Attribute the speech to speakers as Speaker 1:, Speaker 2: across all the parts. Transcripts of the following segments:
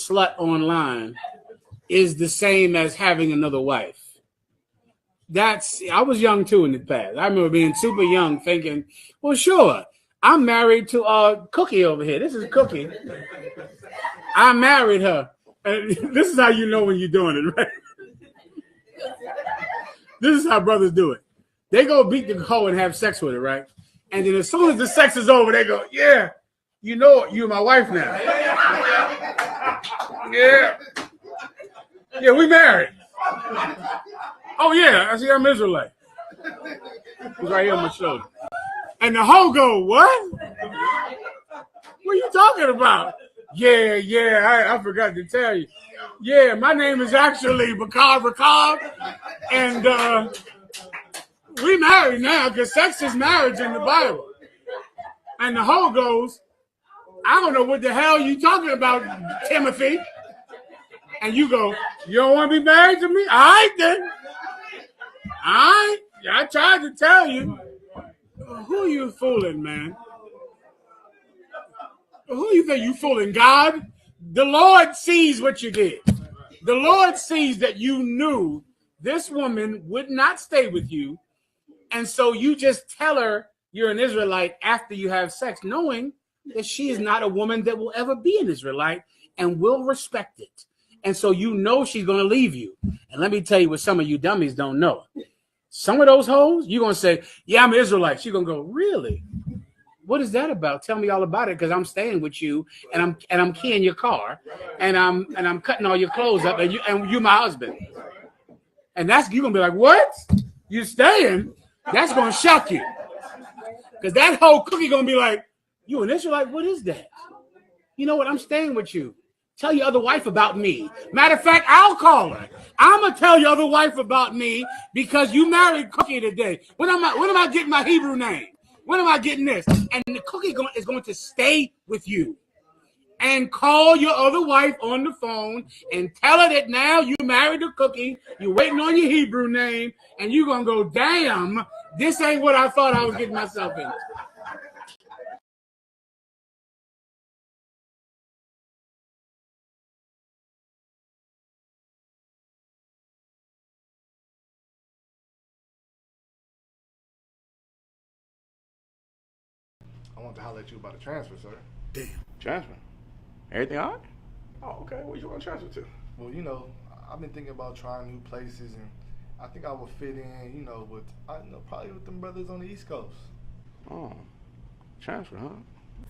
Speaker 1: slut online is the same as having another wife. I was young too in the past. I remember being super young thinking, well, sure, I'm married to Cookie over here. This is Cookie. I married her. And this is how you know when you're doing it, right? This is how brothers do it. They go beat the hoe and have sex with her, right? And then as soon as the sex is over, they go, yeah, you know you're my wife now. Yeah. Yeah, we married. Oh, yeah, I see I'm Israelite. He's right here on my shoulder. And the hoe go, what? What are you talking about? Yeah, I forgot to tell you. Yeah, my name is actually Bakar, and we married now because sex is marriage in the Bible. And the hoe goes, I don't know what the hell you talking about, Timothy. And you go, you don't want to be married to me? All right, then. All right. I tried to tell you. Who are you fooling, man? Who you think you fooling? God? The Lord sees what you did. The Lord sees that you knew this woman would not stay with you. And so you just tell her you're an Israelite after you have sex, knowing that she is not a woman that will ever be an Israelite and will respect it. And so you know she's going to leave you. And let me tell you what some of you dummies don't know. Some of those hoes, you're going to say, yeah, I'm an Israelite. She's going to go, really? What is that about? Tell me all about it, because I'm staying with you and I'm keying your car and I'm cutting all your clothes up and you my husband. And you're going to be like, what? You staying? That's going to shock you. Because that whole Cookie going to be like, you an Israelite? What is that? You know what? I'm staying with you. Tell your other wife about me. Matter of fact, I'll call her. I'm going to tell your other wife about me because you married Cookie today. When am I getting my Hebrew name? When am I getting this? And the Cookie is going to stay with you. And call your other wife on the phone and tell her that now you married the Cookie, you're waiting on your Hebrew name, and you're going to go, damn, this ain't what I thought I was getting myself into.
Speaker 2: I want to holler at you about a transfer, sir.
Speaker 1: Damn.
Speaker 3: Transfer? Everything all right? Oh, okay. Where you want to transfer to?
Speaker 2: Well, you know, I've been thinking about trying new places, and I think I would fit in, you know, probably with them brothers on the East Coast.
Speaker 3: Oh, transfer, huh?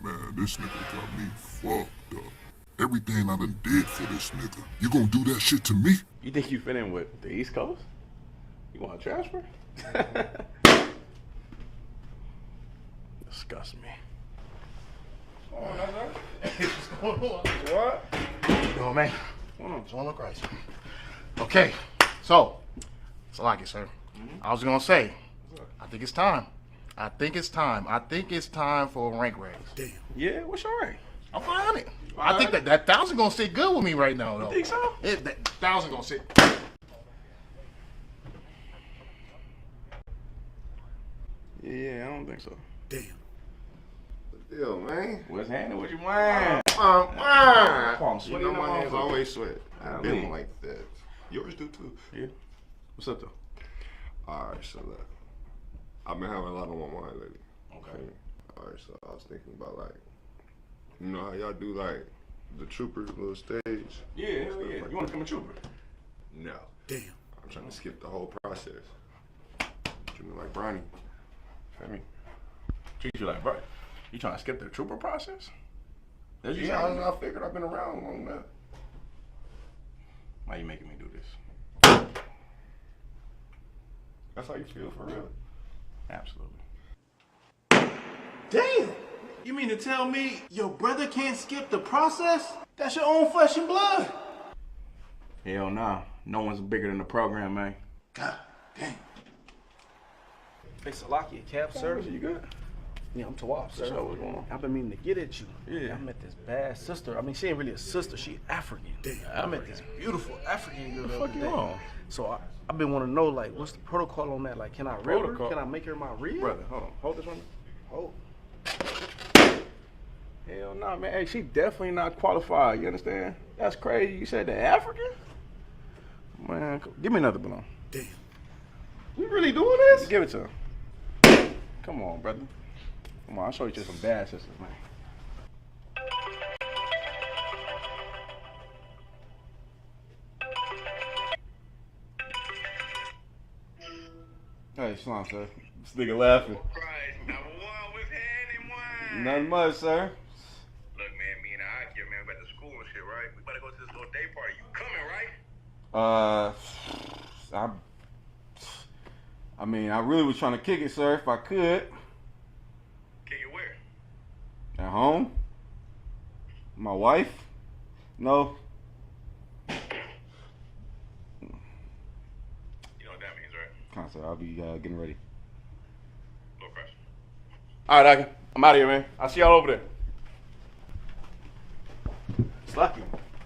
Speaker 4: Man, this nigga got me fucked up. Everything I done did for this nigga. You gonna do that shit to me?
Speaker 3: You think you fit in with the East Coast? You want to transfer? Disgust me.
Speaker 2: Oh, no, what's going on? What?
Speaker 5: Yo, man. What's on the Christ? Okay, so, Salaki, sir. I was gonna say, I think it's time. I think it's time for a rank raise.
Speaker 1: Damn.
Speaker 3: Yeah, what's your rank?
Speaker 5: I'm 500. I think that 1,000 gonna sit good with me right now, though.
Speaker 3: You think so?
Speaker 5: That 1,000 gonna sit.
Speaker 3: Yeah, I don't think so.
Speaker 1: Damn.
Speaker 6: Yo, man.
Speaker 3: What's happening? What you want?
Speaker 6: I'm
Speaker 3: I'm
Speaker 6: you
Speaker 3: sweating
Speaker 6: know my hands
Speaker 3: motherfucker.
Speaker 6: always sweat.
Speaker 3: I
Speaker 6: I've been
Speaker 3: mean.
Speaker 6: like that. Yours do too.
Speaker 3: Yeah. What's up, though?
Speaker 6: Alright, so look. I've been having a lot on my mind lately.
Speaker 3: Okay.
Speaker 6: Alright, so I was thinking about like, you know how y'all do like the troopers little stage?
Speaker 3: Yeah, hell
Speaker 6: Stuff
Speaker 3: yeah.
Speaker 6: like
Speaker 3: You want
Speaker 6: that.
Speaker 3: to become a trooper?
Speaker 6: No.
Speaker 1: Damn.
Speaker 6: I'm trying to skip the whole process. Treat me like Bronny.
Speaker 3: Feel me? Treat you like, bro. You trying to skip the trooper process? That's you
Speaker 6: Yeah,
Speaker 3: saying?
Speaker 6: I figured I've been around long enough.
Speaker 3: Why you making me do this?
Speaker 6: That's how you feel for real.
Speaker 3: Absolutely.
Speaker 7: Damn! You mean to tell me your brother can't skip the process? That's your own flesh and blood.
Speaker 3: Hell nah. No one's bigger than the program, man.
Speaker 7: God damn.
Speaker 8: Hey, Salaki, cab service.
Speaker 3: You good?
Speaker 8: Yeah, I'm Tawaf, sir.
Speaker 3: So what's going on?
Speaker 8: I've been meaning to get at you.
Speaker 3: Yeah.
Speaker 8: I met this bad sister. I mean, she ain't really a sister. She African. I met this beautiful African girl the other
Speaker 3: Fuck you
Speaker 8: day.
Speaker 3: on?
Speaker 8: So I've been wanting to know, like, what's the protocol on that? Like, can I rib her?
Speaker 3: Protocol?
Speaker 8: Can I make her my rib?
Speaker 3: Brother, hold on. Hold this one.
Speaker 8: Oh.
Speaker 3: Hell no, man. Hey, she definitely not qualified. You understand? That's crazy. You said the African? Man, give me another balloon.
Speaker 6: Damn.
Speaker 3: You really doing this? Give it to him. Come on, brother. Come on, I'll show you just some bad sisters, man. Hey, Shalom, sir. This nigga laughing.
Speaker 9: Right. Number one was handing wine.
Speaker 3: Nothing much, sir.
Speaker 9: Look, man, me and I here, man, we at the school and shit, right? We better go to this little day party. You coming, right?
Speaker 3: I mean, I really was trying to kick it, sir, if I could.
Speaker 9: Kick it where?
Speaker 3: At home? My wife? No.
Speaker 9: You know what that means, right?
Speaker 3: Come on, sir. I'll be getting ready.
Speaker 9: Little fresh.
Speaker 3: All right, Ike. I'm out of here, man. I'll see y'all over there.
Speaker 8: Slucky.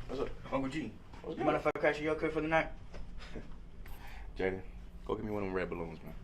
Speaker 8: What's up?
Speaker 10: Uncle G,
Speaker 8: What's
Speaker 10: you
Speaker 8: good?
Speaker 10: mind if I catch you okay for the night?
Speaker 3: Jaden, go get me one of them red balloons, man.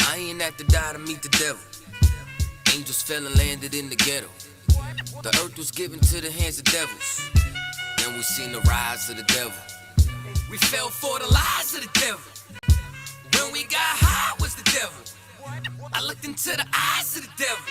Speaker 11: I ain't have to die to meet the devil. Angels fell and landed in the ghetto. The earth was given to the hands of devils. Then we seen the rise of the devil. We fell for the lies of the devil. When we got high was the devil. I looked into the eyes of the devil.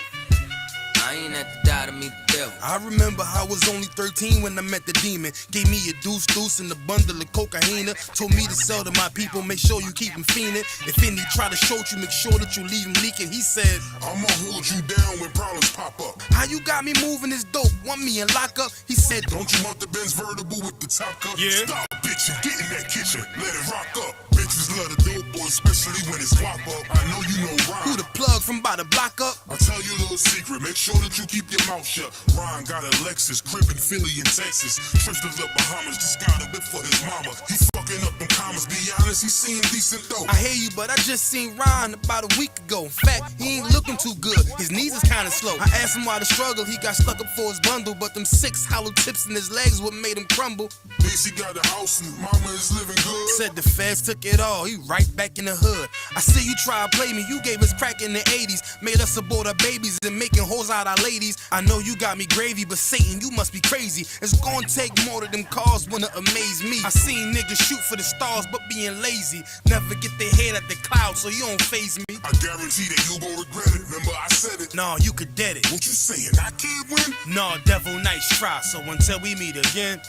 Speaker 11: I ain't have to die to meet the devil.
Speaker 12: I remember I was only 13 when I met the demon. Gave me a deuce and a bundle of cocaine. Told me to sell to my people, make sure you keep them fiending. If any try to shoot you, make sure that you leave them leaking. He said,
Speaker 4: I'ma hold you down when problems pop up.
Speaker 12: how you got me moving this dope? Want me in lockup? He said,
Speaker 4: Don't you want the Benz vertible with the top cut?
Speaker 12: Yeah.
Speaker 4: Stop bitching, get in that kitchen, let it rock up. Bitches love the dope boy, especially when it's guap up. I know you know Ron.
Speaker 12: who the plug from by the block up?
Speaker 4: I'll tell you a little secret, make sure that you keep your mouth shut. Ron got a Lexus, crib in Philly and Texas. Trips to the Bahamas, just got a whip for his mama. He fucking up them commas, be honest, he seeing decent though.
Speaker 12: I hear you, but I just seen Ron about a week ago. In fact, he ain't looking too good. His knees is kinda slow. I asked him why the struggle. He got stuck up for his bundle, but them 6 hollow tips in his legs what made him crumble.
Speaker 4: Macy got the house and mama is living good.
Speaker 12: Said the feds took it all. He right back in the hood. I see you try to play me. You gave us crack in the 80s. Made us abort our babies and making hoes out our ladies. I know you got me gravy, but Satan, you must be crazy. It's gonna take more than them cars wanna amaze me. I seen niggas shoot for the stars, but being lazy. Never get their head at the clouds, so you don't faze me.
Speaker 4: I guarantee that you gon' regret it. Remember I said it.
Speaker 12: Nah, you could dead it.
Speaker 4: What you saying? I can't win?
Speaker 12: Nah, devil, nice try. So until we meet again,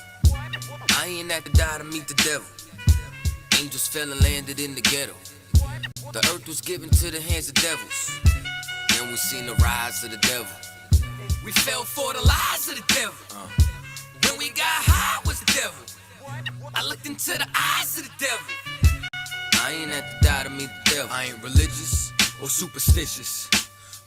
Speaker 11: I ain't have to die to meet the devil. Angels fell and landed in the ghetto. The earth was given to the hands of devils. Then we seen the rise of the devil. We fell for the lies of the devil. When we got high was the devil. I looked into the eyes of the devil. I ain't have to die to meet the devil. I ain't religious or superstitious,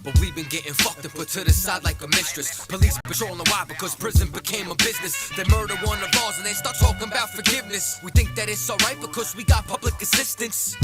Speaker 11: but we've been getting fucked and put to the side like a mistress. Police patrolling why? Because prison became a business. They murder one of ours and they start talking about forgiveness. We think that it's alright because we got public assistance.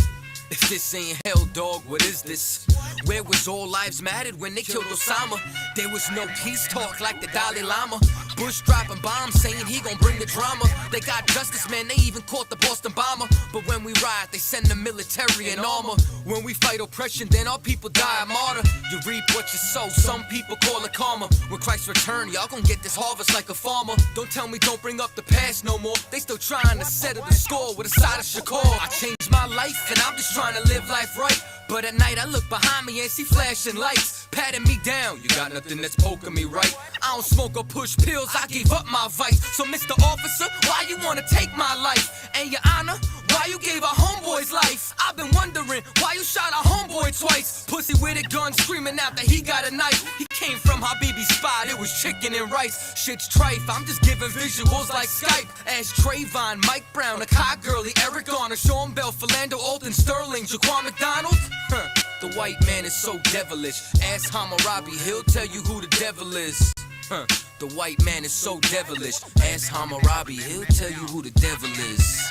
Speaker 11: If this ain't hell, dog, what is this? Where was all lives mattered when they killed Osama? There was no peace talk like the Dalai Lama. Bush dropping bombs saying he gon' bring the drama. They got justice, man, they even caught the Boston bomber. But when we riot, they send the military in armor. When we fight oppression, then our people die a martyr. You reap what you sow, some people call it karma. When Christ return, y'all gon' get this harvest like a farmer. Don't tell me don't bring up the past no more. They still trying to settle the score with a side of Shakur. I changed my life and I'm just trying to live life right. But at night I look behind me and see flashing lights, patting me down. You got nothing that's poking me right. I don't smoke or push pills, I gave up my vice. So Mr. Officer, why you wanna take my life? And your honor, why you gave our homeboy's life? I've been wondering why you shot our homeboy twice. Pussy with a gun screaming out that he got a knife. He came from Habibi's spot. side, it was chicken and rice. Shit's trife, I'm just giving visuals like Skype. Ask Trayvon, Mike Brown, Akai Gurley, Eric Garner, Sean Bell, Philando, Alton Sterling, Jaquan McDonald. The white man is so devilish. Ask Hammurabi, he'll tell you who the devil is. The white man is so devilish. Ask Hammurabi, he'll tell you who the devil is.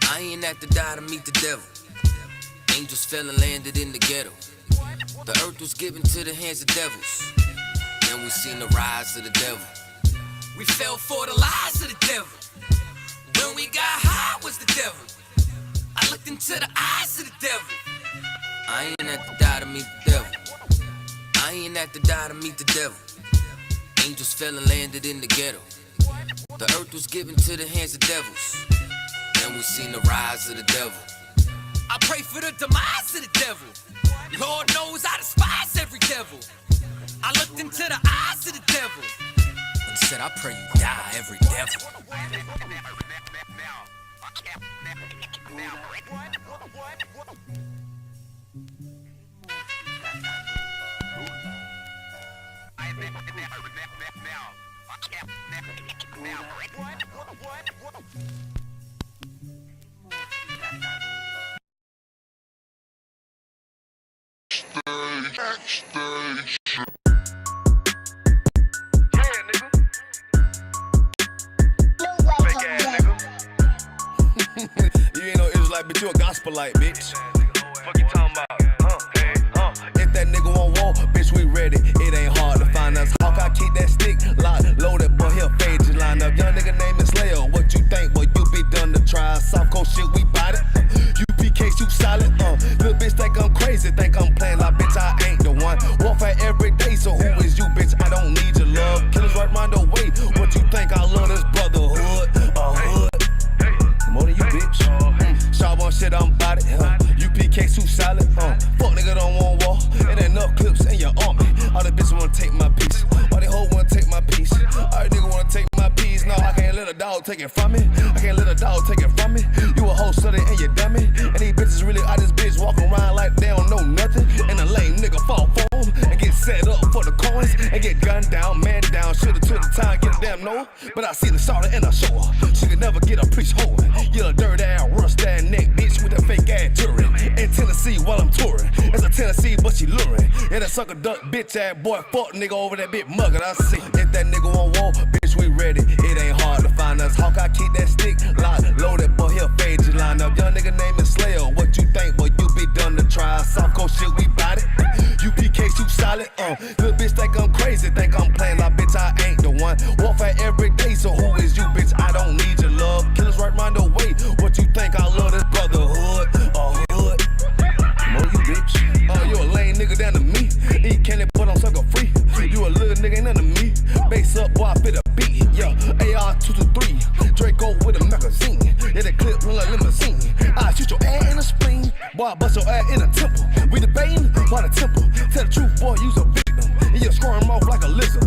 Speaker 11: I ain't have to die to meet the devil. Angels fell and landed in the ghetto. The earth was given to the hands of devils. Then we seen the rise of the devil. We fell for the lies of the devil. When we got high was the devil. I looked into the eyes of the devil. I ain't have to die to meet the devil. I ain't have to die to meet the devil. Angels fell and landed in the ghetto. The earth was given to the hands of devils. Then we seen the rise of the devil. I pray for the demise of the devil. Lord knows I despise every devil. I looked into the eyes of the devil and said, I pray you die, every devil.
Speaker 10: You ain't no Israelite, bitch, you a gospelite, bitch. Fuck you talking about? If that nigga won't walk, bitch, we ready. It ain't hard to find us. Hawk, I keep that stick locked, loaded, boy, he'll fade just line up. Young nigga name is Slayer. What you think, boy? You be done to try. Soft coast shit, we bought it. UPK, too solid. Little bitch think I'm crazy, think I'm playing like bitch, I ain't the one. Warfare every day, so who is you, bitch? I don't need your love. Killers right round the way. What you think? I love this brotherhood. Hood. More than you, bitch. Sharp on shit, I'm about it. UPK too solid. Fuck nigga don't want war. It ain't enough clips in your army. All the bitches wanna take my piece. Why they hoe wanna take my piece? All the nigga wanna take my piece. No, I can't let a dog take it from me. I can't let a dog take it from me. You a hoe study and you dummy. And these bitches really out this bitch walking around like they don't know nothing. And a lame nigga fall for them and get set up for the coins and get gunned down, man down. Shoulda took the time, get a damn no. But I see the sorta and I show her. She could never get a priest holding. You a dirt ass, rust ass neck bitch with that fake ass touring. In Tennessee while I'm touring. It's a Tennessee, but she luring. And that sucker duck bitch ass boy, fuck nigga over that bit mugger. I see. If that nigga won't walk, bitch, we ready. It ain't hard to find us. Hawk, I keep that stick locked, loaded, boy, he'll fade just line up. Young nigga name is Slayer. What you think, boy? You be done to try. Soft coast shit, we bout it. UPK too solid. Little bitch think I'm crazy, think I'm playing like bitch, I ain't the one. Warfare every day, so who is you, bitch? I don't need your love. Killers right round the way. What you think? I love this brotherhood. Hood. More you, bitch. You a lame nigga down to me. Eat candy, but I'm sucker free. You a little nigga, ain't nothing to me. Base up, boy, I fit a beat. Yeah, AR-223. Draco with a magazine. Yeah, that clip run like limousine. I shoot your ass in the spleen. Boy, I bust your ass in the temple. We debating by the temple. Tell the truth, boy, you's a victim. And you squirm off like a lizard.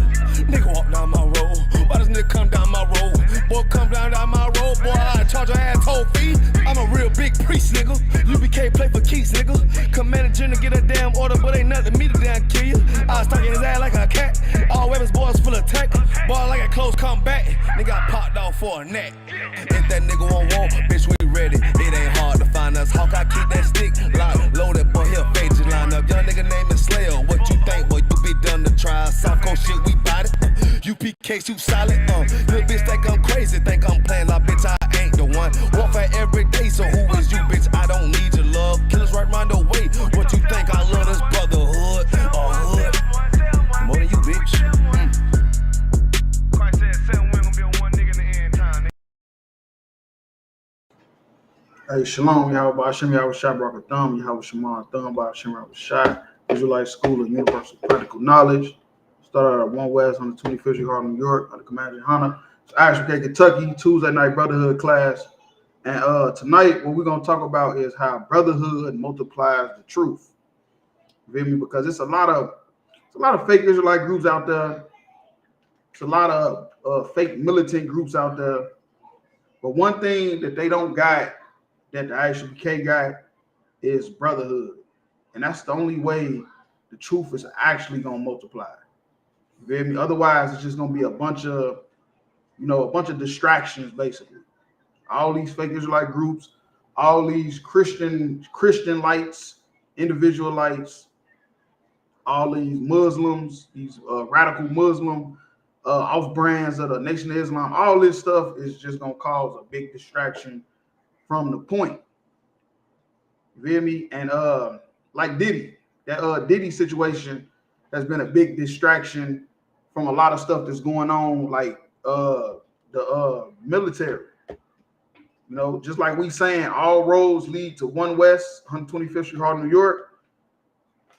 Speaker 10: Nigga walk down my road. Why does nigga come down my road? Boy, come down my road. Boy, I charge your ass toll fee. I'm a real big priest, nigga. UPK play for keys, nigga. Commander General get a damn order, but ain't nothing me to damn kill you. I was stalking his ass like a cat. All weapons, boys full of tech. Boy, like a close combat. Nigga got popped off for a neck. If that nigga won't walk, bitch, we ready. It ain't hard to find us. Hawk, I keep that stick locked, loaded, boy, he'll fade just line up. Young nigga name is Slayer. What you think, boy? You be done to try. Soft coast shit, we bout it. UPK too solid. Little bitch think I'm crazy, think I'm playing like bitch, I ain't the one. Warfare every day, so who is you, bitch? I don't need your love. Killers right round the way. What you think? I love this brotherhood. Hood. More than you, bitch. Christ said 7 women gonna be on one nigga in the end time.
Speaker 13: Hey, Shalom, Yahweh Hashem, Yahweh Shai Baruch Thumb, Yahweh Shema Thumb, Hashem Yahweh Shai, Israelite School of Universal Practical Knowledge. Started out at 1 West on the 25th Street, Harlem, New York, under Commander Hannah. It's ISUPK, Kentucky, Tuesday night Brotherhood class. And tonight, what we're going to talk about is how Brotherhood multiplies the truth. You feel me? Because it's a lot of fake Israelite groups out there. It's a lot of fake militant groups out there. But one thing that they don't got, that the ISUPK got, is Brotherhood. And that's the only way the truth is actually gonna multiply. You feel me? Otherwise, it's just gonna be a bunch of distractions, basically. All these fake Israelite groups, all these Christian lights, individual lights, all these Muslims, these radical Muslim off brands of the Nation of Islam, all this stuff is just gonna cause a big distraction from the point. You feel me? And like Diddy, that Diddy situation has been a big distraction from a lot of stuff that's going on, like the military. You know, just like we saying all roads lead to One West, 125th Street, Harlem, New York.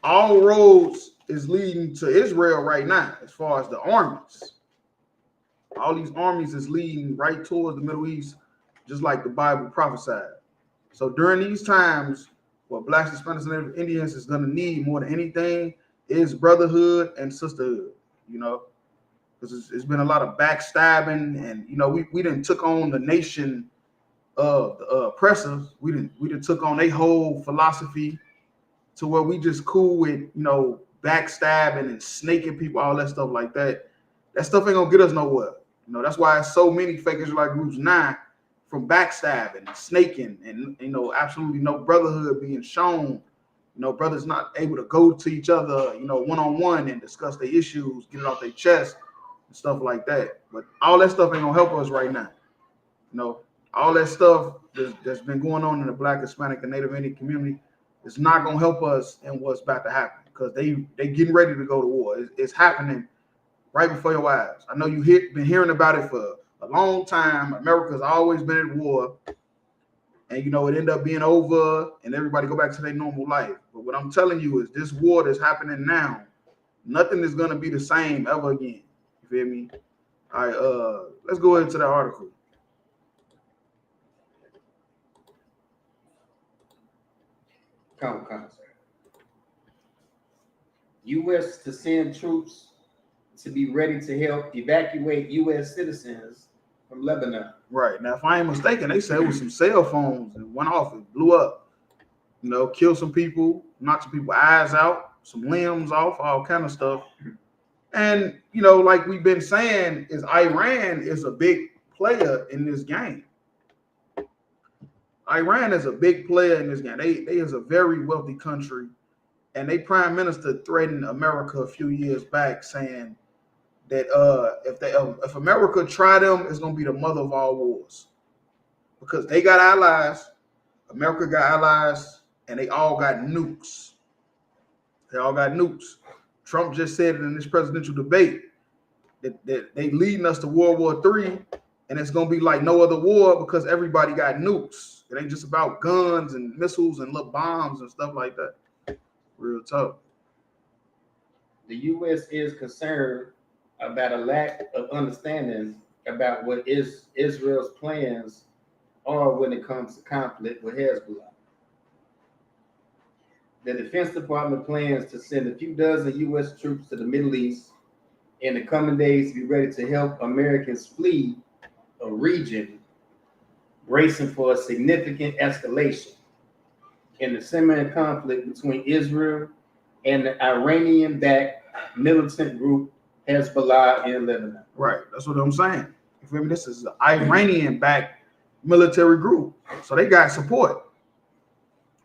Speaker 13: All roads is leading to Israel right now, as far as the armies. All these armies is leading right towards the Middle East, just like the Bible prophesied. So during these times, what Blacks, Hispanics, and Indians is going to need more than anything is brotherhood and sisterhood, you know, because it's been a lot of backstabbing, and, you know, we didn't took on the nation of the oppressors. We didn't took on their whole philosophy to where we just cool with, you know, backstabbing and snaking people, all that stuff like that. That stuff ain't gonna get us nowhere. You know, that's why so many fake Israelite groups now, from backstabbing, snaking, and, you know, absolutely no brotherhood being shown. You know, brothers not able to go to each other, you know, one-on-one and discuss their issues, get it off their chest and stuff like that. But all that stuff ain't gonna help us right now. You know, all that stuff that's been going on in the Black, Hispanic, and Native Indian community is not gonna help us in what's about to happen, because they getting ready to go to war. It's happening right before your eyes. I know been hearing about it for a long time. America's always been at war, and, you know, it ended up being over and everybody go back to their normal life. But what I'm telling you is this war that's happening now, nothing is going to be the same ever again. You feel me? All right, let's go into that article.
Speaker 14: Come, sir. U.S. to send troops to be ready to help evacuate U.S. citizens from Lebanon.
Speaker 13: Right. Now, if I ain't mistaken, they said it was some cell phones and went off and blew up. You know, killed some people, knocked some people's eyes out, some limbs off, all kind of stuff. And, you know, like we've been saying, is Iran is a big player in this game. Iran is a big player in this game. They is a very wealthy country, and they prime minister threatened America a few years back, saying that if America try them, it's gonna be the mother of all wars, because they got allies, America got allies, and they all got nukes. They all got nukes. Trump just said it in this presidential debate that they leading us to World War III, and it's gonna be like no other war because everybody got nukes. It ain't just about guns and missiles and little bombs and stuff like that. Real tough.
Speaker 14: The U.S. is concerned about a lack of understanding about what Israel's plans are when it comes to conflict with Hezbollah. The Defense Department plans to send a few dozen U.S. troops to the Middle East in the coming days to be ready to help Americans flee a region bracing for a significant escalation in the similar conflict between Israel and the Iranian-backed militant group Hezbollah in Lebanon.
Speaker 13: Right, that's what I'm saying. You feel me? This is an Iranian-backed military group, so they got support.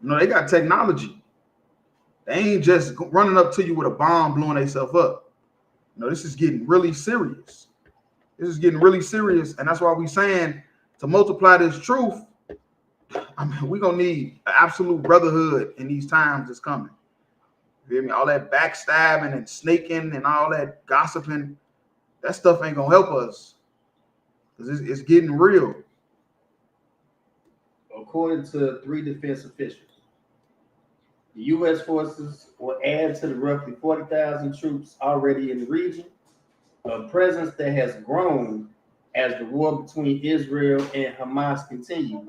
Speaker 13: You know, they got technology. They ain't just running up to you with a bomb blowing themselves up. You know, this is getting really serious. This is getting really serious, and that's why we saying to multiply this truth. I mean, we're gonna need an absolute brotherhood in these times that's coming. You feel me? All that backstabbing and snaking and all that gossiping, that stuff ain't gonna help us, because it's getting real.
Speaker 14: According to 3 defense officials, the U.S. forces will add to the roughly 40,000 troops already in the region, a presence that has grown as the war between Israel and Hamas continues,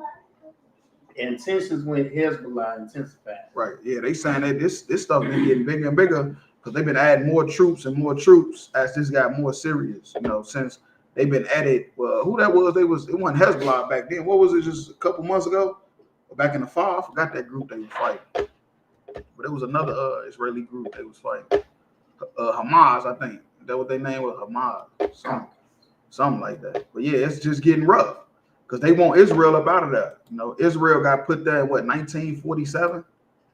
Speaker 14: and tensions with Hezbollah intensified.
Speaker 13: Right. Yeah, they saying that this stuff been getting bigger and bigger because they've been adding more troops and more troops as this got more serious. You know, since they've been added. Well, who that was? It wasn't Hezbollah back then. What was it? Just a couple months ago, or back in the fall? I forgot that group they were fighting. but it was another Israeli group. They was fighting Hamas, I think. That what they name was Hamas, something like that. But yeah, it's just getting rough because they want Israel up out of there. You know, Israel got put there in what 1947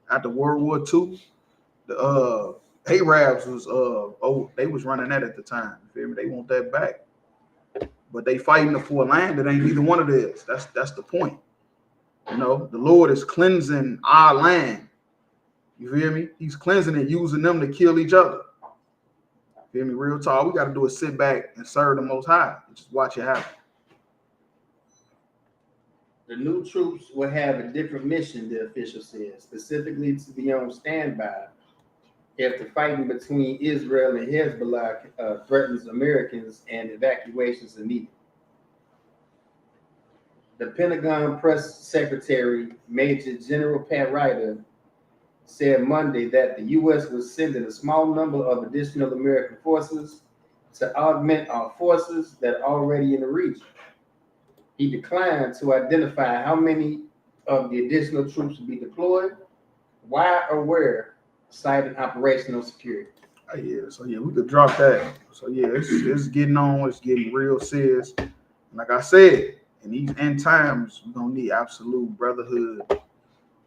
Speaker 13: after World War II. The Arabs was they was running that at the time. You feel me? They want that back, but they fighting for a land that ain't neither one of theirs. That's the point. You know, the Lord is cleansing our land. You feel me? He's cleansing it, using them to kill each other. Feel me? Real talk. All we got to do is sit back and serve the Most High. Just watch it happen.
Speaker 14: The new troops will have a different mission, the official said, specifically to be on standby if the fighting between Israel and Hezbollah threatens Americans and evacuations are needed. The Pentagon Press Secretary, Major General Pat Ryder, said Monday that the U.S. was sending a small number of additional American forces to augment our forces that are already in the region. He declined to identify how many of the additional troops will be deployed, why or where, citing operational security.
Speaker 13: So we could drop that. So yeah, it's getting on. It's getting real serious. And like I said, in these end times, we're gonna need absolute brotherhood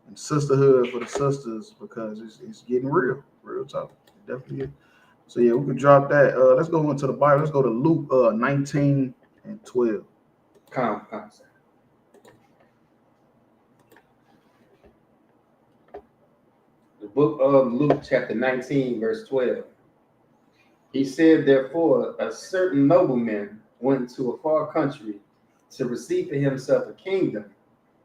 Speaker 13: and sisterhood for the sisters because it's getting real tough. It definitely is. So yeah, we could drop that. Let's go into the Bible. Let's go to Luke 19 and 12.
Speaker 14: Come. The book of Luke, chapter 19, verse 12. He said, therefore, a certain nobleman went to a far country to receive for himself a kingdom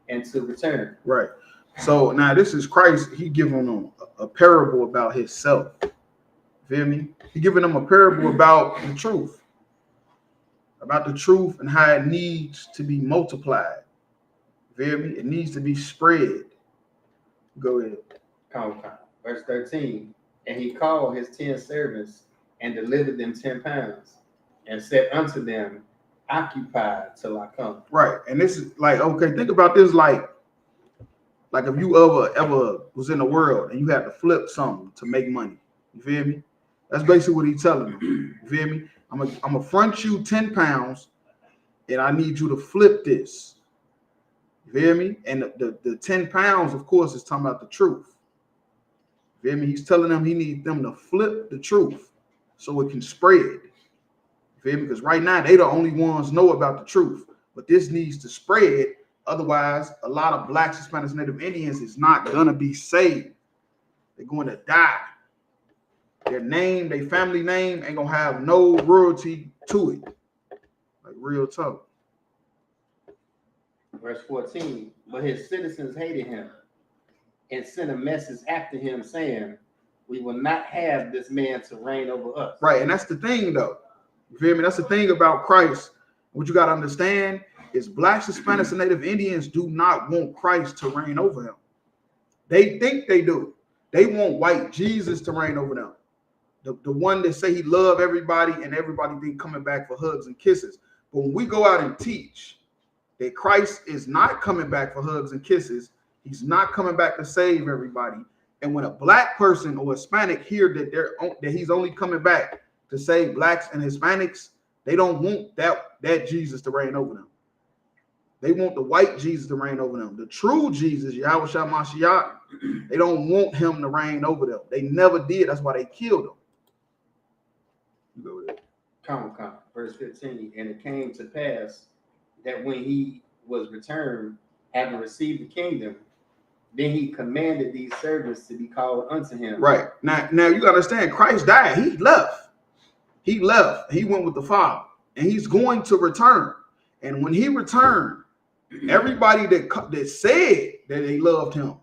Speaker 14: and to return.
Speaker 13: Right. So now this is Christ. He giving them a parable about himself. Feel me? He giving them a parable about the truth. About the truth and how it needs to be multiplied. Feel me? It needs to be spread. Go ahead.
Speaker 14: Come. Verse 13. And he called his 10 servants and delivered them 10 pounds and said unto them, occupy till I come.
Speaker 13: Right. And this is like, okay, think about this like if you ever was in the world and you had to flip something to make money. You feel me? That's basically what he's telling them. You feel me? I'm gonna front you 10 pounds and I need you to flip this. You feel me? And the 10 pounds, of course, is talking about the truth. You feel me? He's telling them he needs them to flip the truth so it can spread. You feel me? Because right now they the only ones know about the truth, but this needs to spread. Otherwise, a lot of Blacks, Hispanics, Native Indians is not gonna be saved. They're going to die. Their name, their family name ain't gonna have no royalty to it. Like real talk.
Speaker 14: Verse 14, but his citizens hated him and sent a message after him saying, we will not have this man to reign over us.
Speaker 13: Right, and that's the thing though. You feel me? That's the thing about Christ. What you got to understand is Blacks, Hispanics, and Native Indians do not want Christ to reign over them. They think they do. They want white Jesus to reign over them. The one that say he love everybody and everybody be coming back for hugs and kisses. But when we go out and teach that Christ is not coming back for hugs and kisses, he's not coming back to save everybody. And when a Black person or Hispanic hear that he's only coming back to save Blacks and Hispanics, they don't want that Jesus to reign over them. They want the white Jesus to reign over them. The true Jesus, Yahweh Shah Mashiach, they don't want him to reign over them. They never did. That's why they killed him. Go ahead.
Speaker 14: Come. Verse 15. And it came to pass that when he was returned, having received the kingdom, then he commanded these servants to be called unto him.
Speaker 13: Right. Now you gotta understand, Christ died. He left. He went with the Father. And he's going to return. And when he returned, everybody that said that they loved him,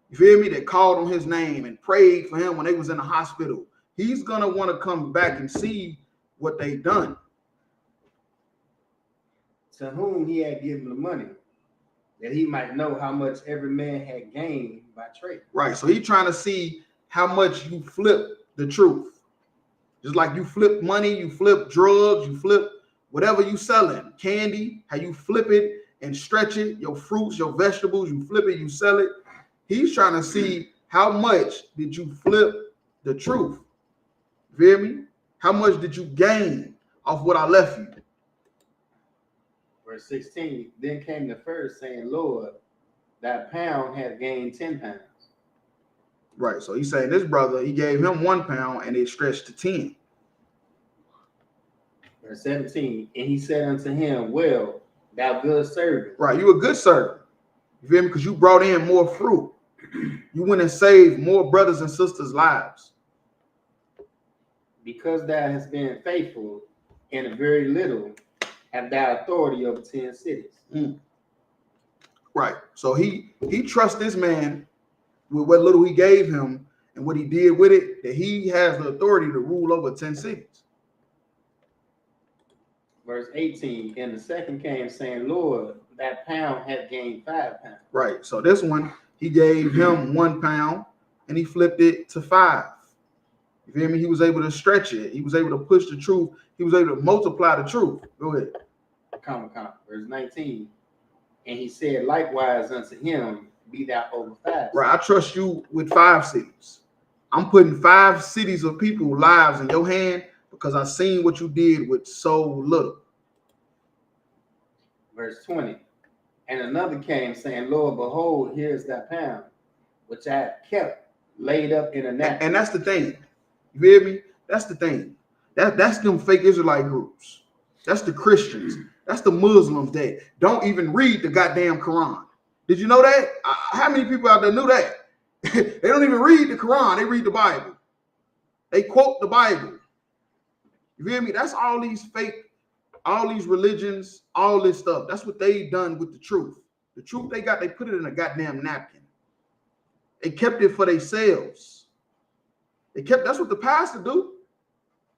Speaker 13: you feel me, that called on his name and prayed for him when they was in the hospital, he's gonna want to come back and see what they done.
Speaker 14: To whom he had given the money, that he might know how much every man had gained by trade.
Speaker 13: Right. So he's trying to see how much you flip the truth. Just like you flip money, you flip drugs, you flip whatever you selling, candy, how you flip it and stretch it, your fruits, your vegetables, you flip it, you sell it. He's trying to see how much did you flip the truth? You feel me? How much did you gain off what I left you?
Speaker 14: Verse 16, then came the first, saying, Lord, that pound hath gained 10 pounds.
Speaker 13: Right. So he's saying this brother, he gave him 1 pound and it stretched to 10.
Speaker 14: Verse 17, and he said unto him, well, thou good servant.
Speaker 13: Right. You a good servant. You feel me? Because you brought in more fruit. You went and saved more brothers and sisters' lives.
Speaker 14: Because thou hast been faithful in a very little, have thou authority over 10 cities.
Speaker 13: Right. So he trusts this man with what little he gave him and what he did with it, that he has the authority to rule over 10 cities.
Speaker 14: Verse 18, and the second came, saying, Lord, that pound hath gained 5 pounds.
Speaker 13: Right. So this one, he gave him 1 pound and he flipped it to 5. You feel me? He was able to stretch it. He was able to push the truth. He was able to multiply the truth. Go ahead.
Speaker 14: Verse 19, and he said likewise unto him, be thou over 5.
Speaker 13: Right. I trust you with 5 cities. I'm putting 5 cities of people lives in your hand because I seen what you did with so little.
Speaker 14: Verse 20, and another came, saying, Lord, behold, here's that pound, which I have kept laid up in a napkin.
Speaker 13: And that's the thing. You feel me? That's the thing. That's them fake Israelite groups. That's the Christians. That's the Muslims that don't even read the goddamn Quran. Did you know that? How many people out there knew that? They don't even read the Quran. They read the Bible. They quote the Bible. You feel me? That's all these fake, all these religions, all this stuff. That's what they done with the truth. The truth they got, they put it in a goddamn napkin. They kept it for themselves. That's what the pastor do.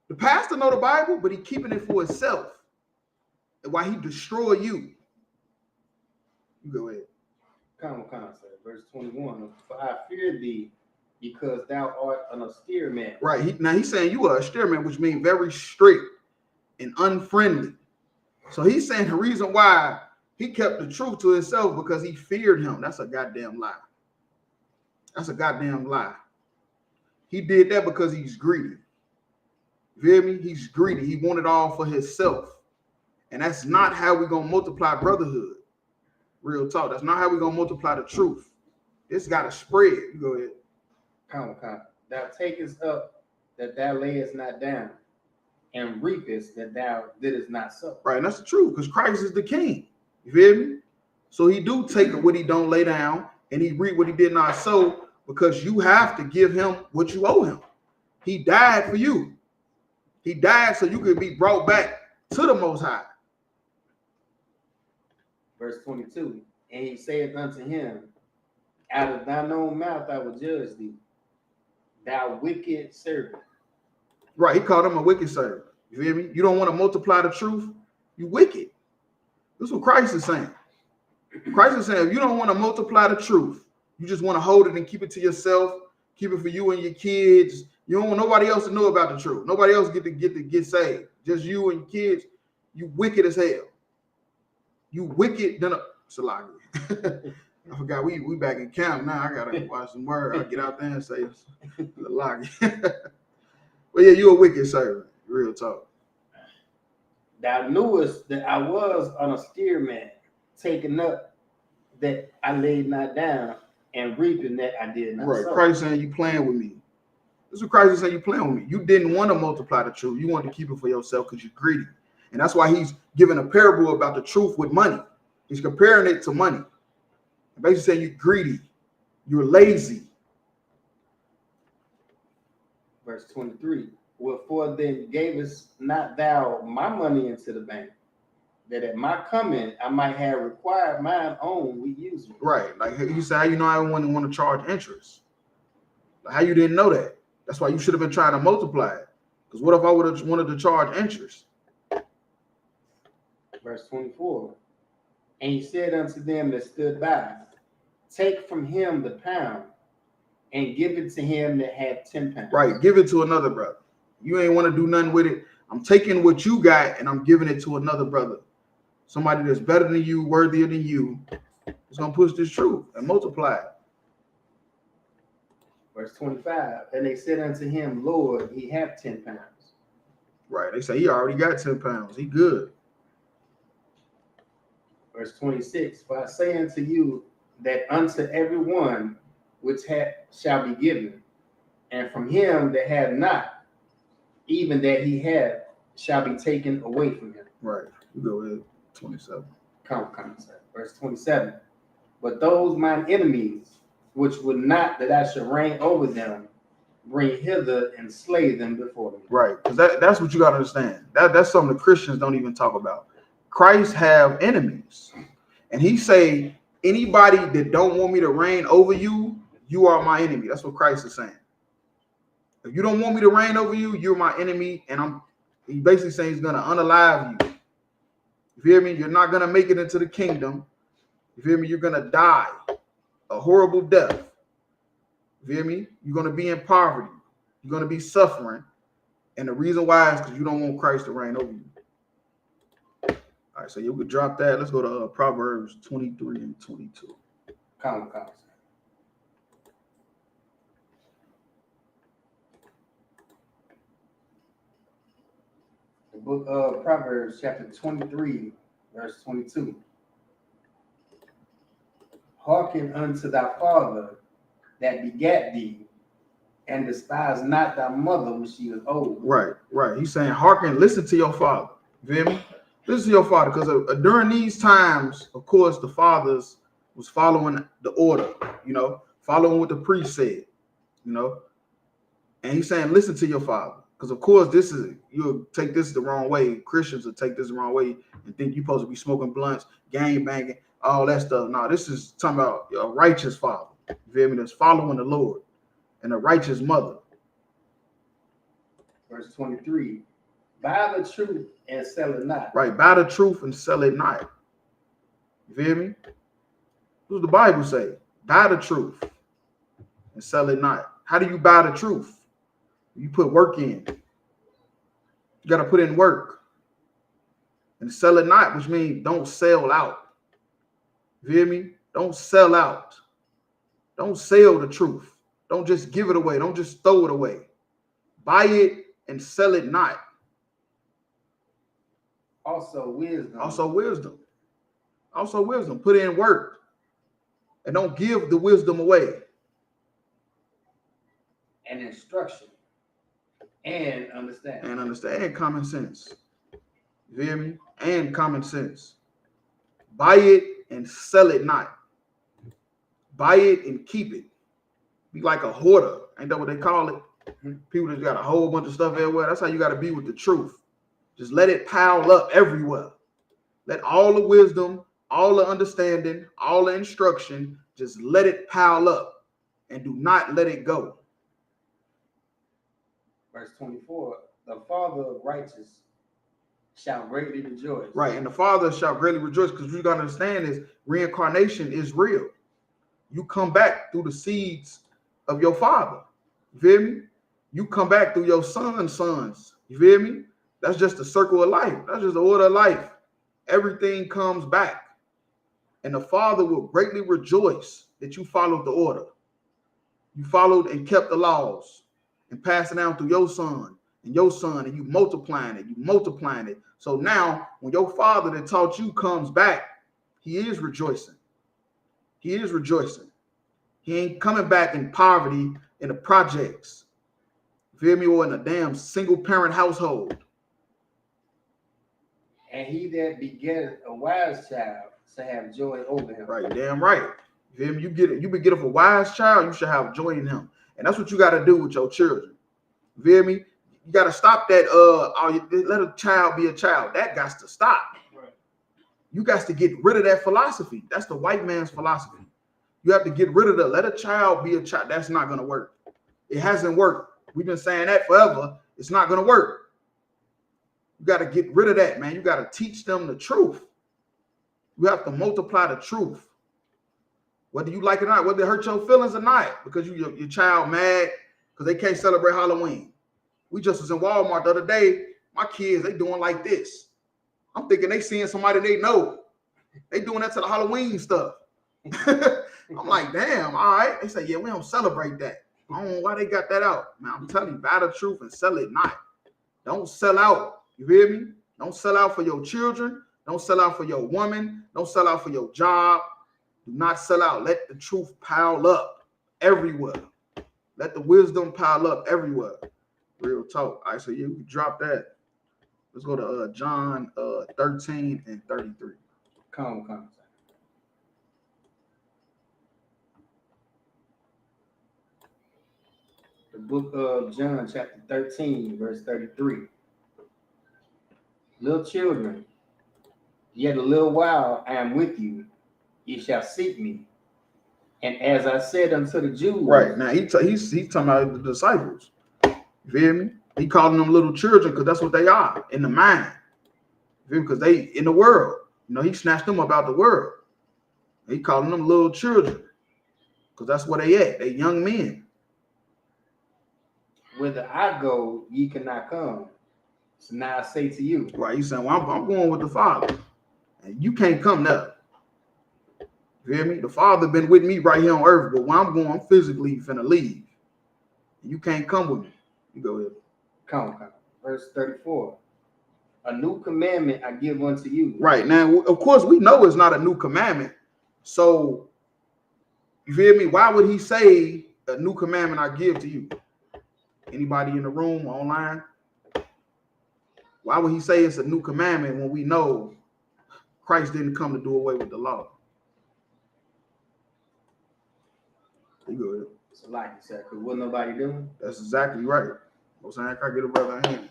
Speaker 13: The pastor know the Bible, but he keeping it for himself. And why he destroy you. You go ahead.
Speaker 14: Come, sir. Verse 21, for I fear thee, because thou art an austere man.
Speaker 13: Right. Now he's saying you are a austere man, which means very strict and unfriendly. So he's saying the reason why he kept the truth to himself because he feared him. That's a goddamn lie. That's a goddamn lie. He did that because he's greedy. You feel me? He's greedy. He wanted all for himself. And that's not how we're going to multiply brotherhood. Real talk. That's not how we're going to multiply the truth. It's got to spread. You go ahead.
Speaker 14: Come. Thou takest up that thou layest not down, and reapest that thou didst not sow.
Speaker 13: Right, and that's the truth, because Christ is the king. You feel me? So he do take what he don't lay down, and he reap what he did not sow, because you have to give him what you owe him. He died for you. He died so you could be brought back to the Most High.
Speaker 14: Verse 22, and he saith unto him, out of thine own mouth I will judge thee, thou wicked servant.
Speaker 13: Right, he called him a wicked servant. You feel me? You don't want to multiply the truth, you wicked. This is what Christ is saying. Christ is saying, if you don't want to multiply the truth, you just want to hold it and keep it to yourself, keep it for you and your kids. You don't want nobody else to know about the truth. Nobody else get to get saved. Just you and your kids. You wicked as hell. You wicked. Salagi. I forgot we back in camp now. I gotta watch some word. I'll get out there and say Salagi. But yeah, you a wicked servant. Real talk.
Speaker 14: Thou knewest that I was an austere man, taking up that I laid not down, and reaping that I did not
Speaker 13: Right.
Speaker 14: sow.
Speaker 13: Christ saying you playing with me. This is what Christ is saying, you playing with me. You didn't want to multiply the truth. You wanted to keep it for yourself because you're greedy. And that's why he's giving a parable about the truth with money. He's comparing it to money. And basically saying you're greedy. You're lazy.
Speaker 14: Verse 23, wherefore then gavest not thou my money into the bank, that at my coming I might have required mine own with usury.
Speaker 13: Right. Like you said, how you know I wouldn't want to charge interest? Like, how you didn't know that? That's why you should have been trying to multiply it. Because what if I would have wanted to charge interest?
Speaker 14: Verse 24, and he said unto them that stood by, take from him the pound and give it to him that had 10 pounds.
Speaker 13: Right. Give it to another brother. You ain't want to do nothing with it. I'm taking what you got and I'm giving it to another brother. Somebody that's better than you, worthier than you, is going to push this truth and multiply it.
Speaker 14: Verse 25, and they said unto him, Lord, he hath 10 pounds.
Speaker 13: Right. They say he already got 10 pounds. He good.
Speaker 14: Verse 26, for I say unto you that unto every one which hath shall be given, and from him that hath not, even that he hath shall be taken away from him.
Speaker 13: Right. You go with 27.
Speaker 14: Verse 27, but those mine enemies, which would not that I should reign over them, bring hither and slay them before me.
Speaker 13: Right. Because that's what you got to understand. That's something the Christians don't even talk about. Christ have enemies. And he say, anybody that don't want me to reign over you, you are my enemy. That's what Christ is saying. If you don't want me to reign over you, you're my enemy. And he basically saying he's going to unalive you. You hear me? You're not going to make it into the kingdom. You hear me? You're going to die a horrible death. You hear me? You're going to be in poverty. You're going to be suffering. And the reason why is because you don't want Christ to reign over you. All right, so you could drop that. Let's go to Proverbs 23 and 22.
Speaker 14: Come. The book of Proverbs, chapter 23, verse 22. Hearken unto thy father that begat thee, and despise not thy mother when she is old.
Speaker 13: Right. He's saying, hearken, listen to your father. You hear me? Listen to your father, because during these times, of course, the fathers was following the order, following what the priest said, And he's saying, listen to your father. Because, of course, you'll take this the wrong way. Christians will take this the wrong way and think you're supposed to be smoking blunts, gang banging, all that stuff. No, this is talking about a righteous father. You feel me? That's following the Lord. And a righteous mother.
Speaker 14: Verse 23, buy the truth and sell it not.
Speaker 13: Right, buy the truth and sell it not. You feel me? What does the Bible say? Buy the truth and sell it not. How do you buy the truth? You put work in. You got to put in work. And sell it not, which means don't sell out. You feel me? Don't sell out. Don't sell the truth. Don't just give it away. Don't just throw it away. Buy it and sell it not.
Speaker 14: Also wisdom.
Speaker 13: Put in work. And don't give the wisdom away.
Speaker 14: And instruction. And understanding.
Speaker 13: And common sense. You hear me? And common sense. Buy it and sell it not. Buy it and keep it. Be like a hoarder. Ain't that what they call it? People that got a whole bunch of stuff everywhere. That's how you got to be with the truth. Just let it pile up everywhere. Let all the wisdom, all the understanding, all the instruction, just let it pile up and do not let it go.
Speaker 14: Verse 24, the father of righteous shall greatly rejoice.
Speaker 13: Right, and the father shall greatly rejoice, because you got to understand is reincarnation is real. You come back through the seeds of your father. You feel me? You come back through your son's sons. You feel me? That's just the circle of life. That's just the order of life. Everything comes back. And the father will greatly rejoice that you followed the order. You followed and kept the laws and passed it down through your son, and you multiplying it. So now when your father that taught you comes back, he is rejoicing. He ain't coming back in poverty in the projects. You feel me? Or in a damn single parent household.
Speaker 14: And he that begetteth a wise child shall have joy over him.
Speaker 13: Right, damn right. You feel me? You beget a wise child, you should have joy in him. And that's what you got to do with your children. You feel me? You got to stop that, let a child be a child. That got to stop. Right. You got to get rid of that philosophy. That's the white man's philosophy. You have to get rid of the let a child be a child. That's not going to work. It hasn't worked. We've been saying that forever. It's not going to work. You got to get rid of that, man. You got to teach them the truth. You have to multiply the truth. Whether you like it or not, whether it hurt your feelings or not, because your child mad because they can't celebrate Halloween. We just was in Walmart the other day. My kids, they doing like this. I'm thinking they seeing somebody they know. They doing that to the Halloween stuff. I'm like, damn, all right. They say, yeah, we don't celebrate that. I don't know why they got that out. Man, I'm telling you, buy the truth and sell it not. Don't sell out. You hear me? Don't sell out for your children. Don't sell out for your woman. Don't sell out for your job. Do not sell out. Let the truth pile up everywhere. Let the wisdom pile up everywhere. Real talk. All right, so you can drop that. Let's go to John 13 and 33.
Speaker 14: Come. The book of John, chapter 13, verse 33. Little children, yet a little while I am with you. Ye shall seek me. And as I said unto the Jews.
Speaker 13: Right. Now he's talking about the disciples. You feel me? He calling them little children because that's what they are in the mind. You feel me? Because they in the world. You know, he snatched them up out the world. He calling them little children because that's where they at. They young men.
Speaker 14: Whither I go, ye cannot come. So now I say to you.
Speaker 13: Right. He's saying, well, I'm going with the Father. And you can't come there. You hear me? The Father been with me right here on earth, but when I'm going, I'm physically finna leave. You can't come with me. You go ahead.
Speaker 14: Come. Verse 34. A new commandment I give unto you.
Speaker 13: Right. Now, of course, we know it's not a new commandment. So, you feel me? Why would he say a new commandment I give to you? Anybody in the room, online? Why would he say it's a new commandment when we know Christ didn't come to do away with the law? You go ahead.
Speaker 14: So like you said, because what nobody doing?
Speaker 13: That's exactly right. I'm saying, I can't get a brother in hand.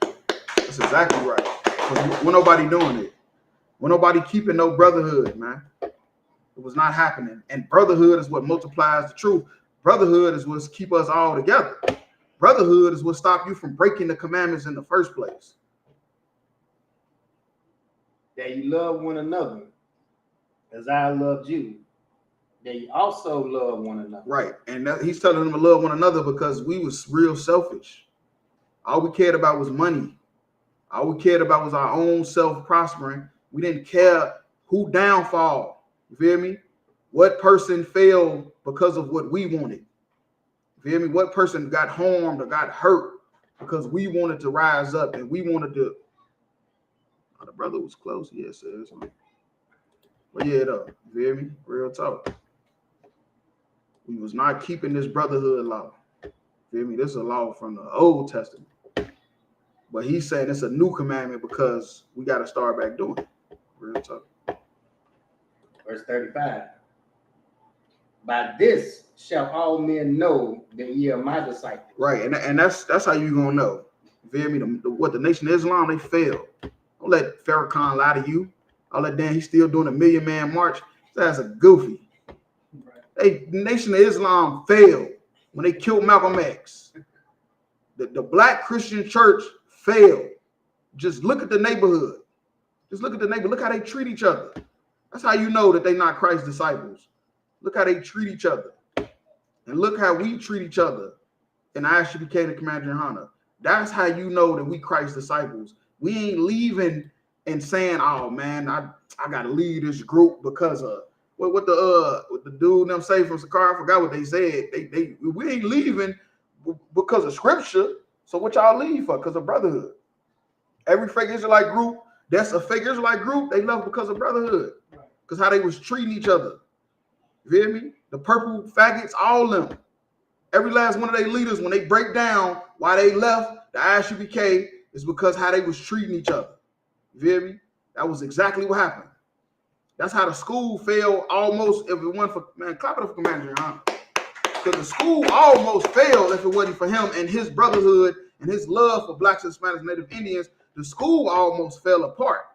Speaker 13: That's exactly right. When nobody doing it. When nobody keeping no brotherhood, man. It was not happening. And brotherhood is what multiplies the truth. Brotherhood is what keep us all together. Brotherhood is what stop you from breaking the commandments in the first place.
Speaker 14: That you love one another as I loved you. That you also love one another.
Speaker 13: Right. And he's telling them to love one another because we was real selfish. All we cared about was money. All we cared about was our own self prospering. We didn't care who downfall. You feel me? What person failed because of what we wanted. You feel me? What person got harmed or got hurt because we wanted to rise up and we wanted to. Oh, the brother was close. Yes, it is. But yeah, though. You feel me? Real talk. We was not keeping this brotherhood law. You feel me? This is a law from the Old Testament. But he's saying it's a new commandment because we got to start back doing it. Real talk.
Speaker 14: Verse 35. By this shall all men know that ye are my disciples.
Speaker 13: Right, and that's how you gonna know. You feel me? The Nation of Islam, they failed. Don't let Farrakhan lie to you. All that damn, he's still doing a 1,000,000-man march. That's a goofy. The Nation of Islam failed when they killed Malcolm X. The black Christian church failed. Just look at the neighborhood. Just look at the neighborhood. Look how they treat each other. That's how you know that they're not Christ's disciples. Look how they treat each other. And look how we treat each other in ISUPK and Commander Hunter. That's how you know that we Christ's disciples. We ain't leaving and saying, oh man, I gotta leave this group because of what the dude them say from Sakar. I forgot what they said. We ain't leaving because of scripture. So what y'all leave for? Because of brotherhood. Every fake Israelite group, that's a fake Israelite group, they left because of brotherhood. Because how they was treating each other. You feel me? The purple faggots, all of them. Every last one of their leaders, when they break down why they left the ISUPK, is because how they was treating each other. You feel me? That was exactly what happened. That's how the school failed almost if it wasn't for, man, clap it up for Commander Hunter. Because the school almost failed if it wasn't for him and his brotherhood and his love for blacks, Hispanics, Native Indians. The school almost fell apart.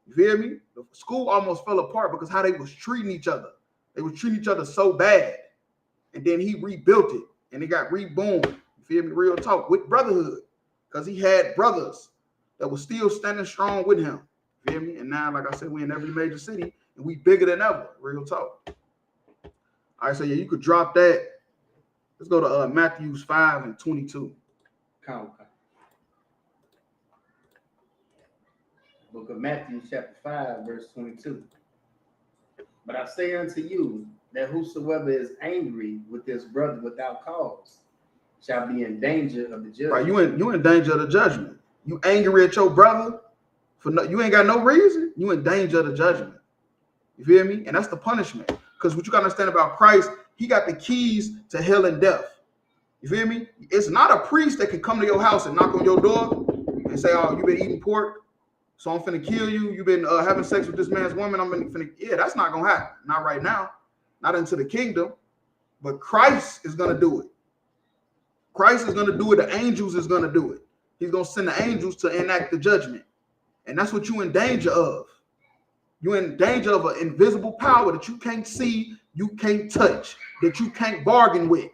Speaker 13: You feel me? The school almost fell apart because how they was treating each other. They were treating each other so bad. And then he rebuilt it and it got reborn. You feel me? Real talk with brotherhood. Because he had brothers that were still standing strong with him. You feel me? And now, like I said, we in every major city and we bigger than ever. Real talk. All right, so yeah, you could drop that. Let's go to Matthew 5 and 22.
Speaker 14: Come. Book of Matthew, chapter 5, verse 22. But I say unto you that whosoever is angry with his brother without cause shall be in danger of the judgment.
Speaker 13: Right, you in danger of the judgment. You angry at your brother for no, you ain't got no reason. You in danger of the judgment. You feel me? And that's the punishment. Because what you gotta understand about Christ, he got the keys to hell and death. You feel me? It's not a priest that can come to your house and knock on your door and say, "Oh, you been eating pork, so I'm finna kill you. You've been having sex with this man's woman. I'm finna." Yeah, that's not gonna happen. Not right now. Not into the kingdom. But Christ is gonna do it. Christ is gonna do it. The angels is gonna do it. He's gonna send the angels to enact the judgment, and that's what you in danger of. You're in danger of an invisible power that you can't see, you can't touch, that you can't bargain with.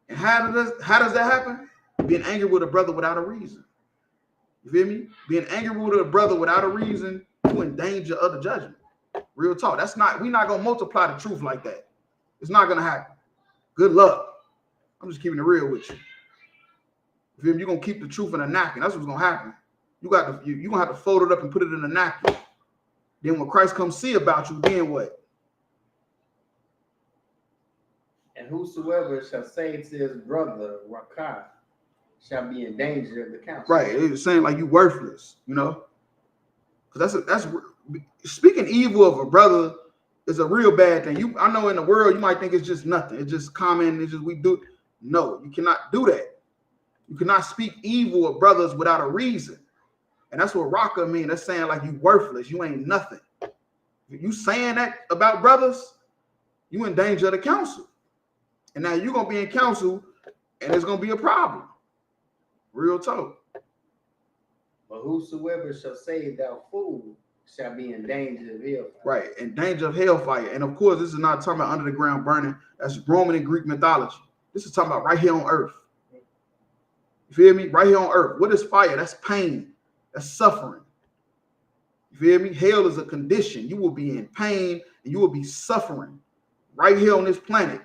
Speaker 13: And how does that happen? Being angry with a brother without a reason. You feel me? Being angry with a brother without a reason, you're in danger of the judgment. Real talk. We're not gonna multiply the truth like that. It's not gonna happen. Good luck. I'm just keeping it real with you. You feel me? You're gonna keep the truth in a napkin. That's what's gonna happen. You're gonna have to fold it up and put it in a napkin. Then when Christ comes see about you, then what?
Speaker 14: And whosoever shall say to his brother, Rakah, shall be in danger of the council.
Speaker 13: Right. It's saying like you worthless, you know? Because that's speaking evil of a brother is a real bad thing. I know in the world you might think it's just nothing. It's just common. It's just we do. No, you cannot do that. You cannot speak evil of brothers without a reason. And that's what Raka mean. That's saying like you worthless. You ain't nothing. If you saying that about brothers, you in danger of the council. And now you're going to be in council and there's going to be a problem. Real talk.
Speaker 14: But whosoever shall say thou fool shall be in danger of hellfire.
Speaker 13: Right, in danger of hellfire. And of course, this is not talking about under the ground burning. That's Roman and Greek mythology. This is talking about right here on earth. You feel me? Right here on earth. What is fire? That's pain. That's suffering. You feel me? Hell is a condition. You will be in pain and you will be suffering right here on this planet.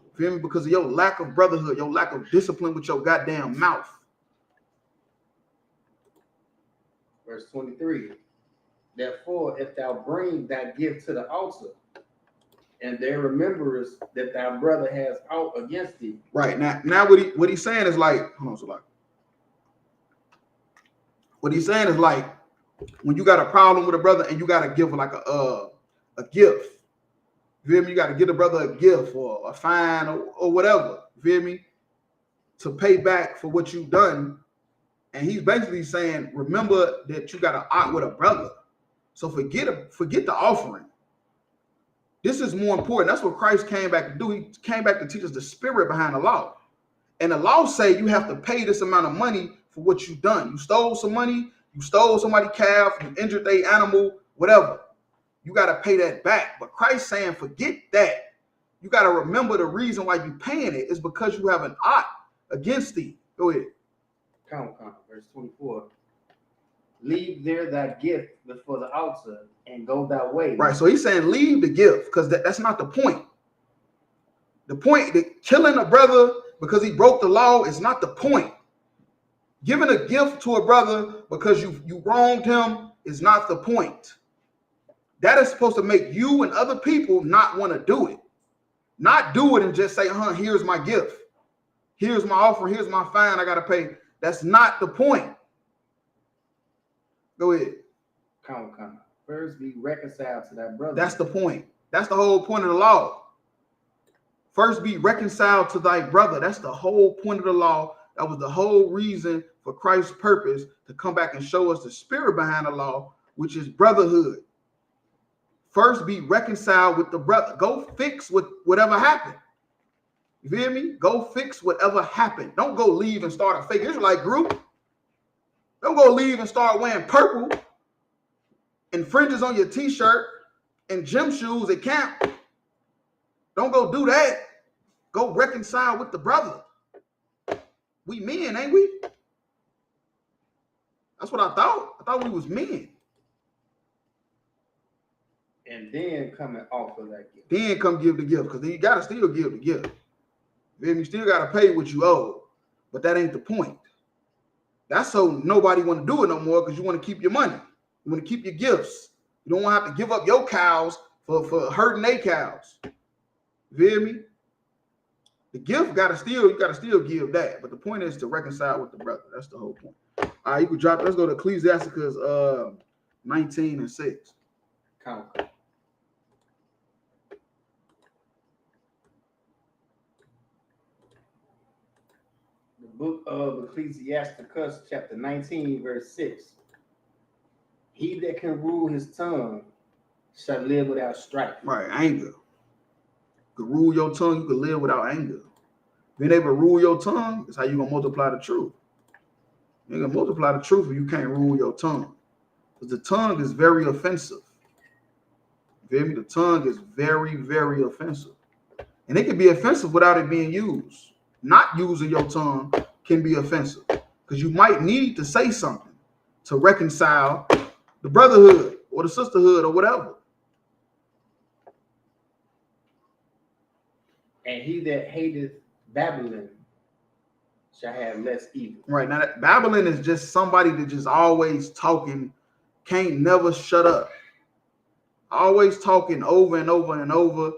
Speaker 13: You feel me? Because of your lack of brotherhood, your lack of discipline with your goddamn mouth.
Speaker 14: Verse 23. Therefore, if thou bring thy gift to the altar, and there rememberest that thy brother has out against thee.
Speaker 13: Right. Now what he's saying is like, hold on, so like, what he's saying is like when you got a problem with a brother and you gotta give like a gift. You feel me? You gotta give a brother a gift or a fine or whatever. You feel me? To pay back for what you've done. And he's basically saying, remember that you gotta act with a brother. So forget the offering. This is more important. That's what Christ came back to do. He came back to teach us the spirit behind the law. And the law say you have to pay this amount of money for what you've done. You stole some money, you stole somebody's calf, you injured their animal, whatever. You got to pay that back. But Christ saying, forget that. You got to remember the reason why you're paying it is because you have an ought against thee. Go ahead.
Speaker 14: Count, verse 24. Leave there thy gift before the altar and go thy way.
Speaker 13: Right. So he's saying leave the gift because that's not the point. The point that killing a brother because he broke the law is not the point. Giving a gift to a brother because you wronged him is not the point. That is supposed to make you and other people not want to do it. Not do it and just say, here's my gift. Here's my offer. Here's my fine. I got to pay. That's not the point. Go ahead.
Speaker 14: Count. First be reconciled to that brother.
Speaker 13: That's the point. That's the whole point of the law. First be reconciled to thy brother. That's the whole point of the law. That was the whole reason for Christ's purpose to come back and show us the spirit behind the law, which is brotherhood. First be reconciled with the brother. Go fix whatever happened. You feel me? Go fix whatever happened. Don't go leave and start a fake Israelite group. Don't go leave and start wearing purple and fringes on your t-shirt and gym shoes at camp. Don't go do that. Go reconcile with the brother. We men, ain't we? That's what I thought. I thought we was men.
Speaker 14: And then come and offer that gift.
Speaker 13: Then come give the gift, because then you got to still give the gift. Then you still got to pay what you owe. But that ain't the point. That's so nobody want to do it no more because you want to keep your money. You want to keep your gifts. You don't want to have to give up your cows for hurting their cows. You feel me? The gift you gotta still give that. But the point is to reconcile with the brother. That's the whole point. All right, you can drop. Let's go to Ecclesiasticus 19:6.
Speaker 14: Count. The book of Ecclesiasticus, chapter 19, verse 6. He that can rule his tongue shall live without strife.
Speaker 13: Right, anger. You can rule your tongue, you can live without anger. Being able to rule your tongue is how you're gonna multiply the truth. You're gonna multiply the truth if you can't rule your tongue. Because the tongue is very offensive. You feel me? The tongue is very, very offensive. And it can be offensive without it being used. Not using your tongue can be offensive. Because you might need to say something to reconcile the brotherhood or the sisterhood or whatever.
Speaker 14: And he that hateth Babylon shall have less evil.
Speaker 13: Right, now that Babylon is just somebody that just always talking, can't never shut up. Always talking over and over and over.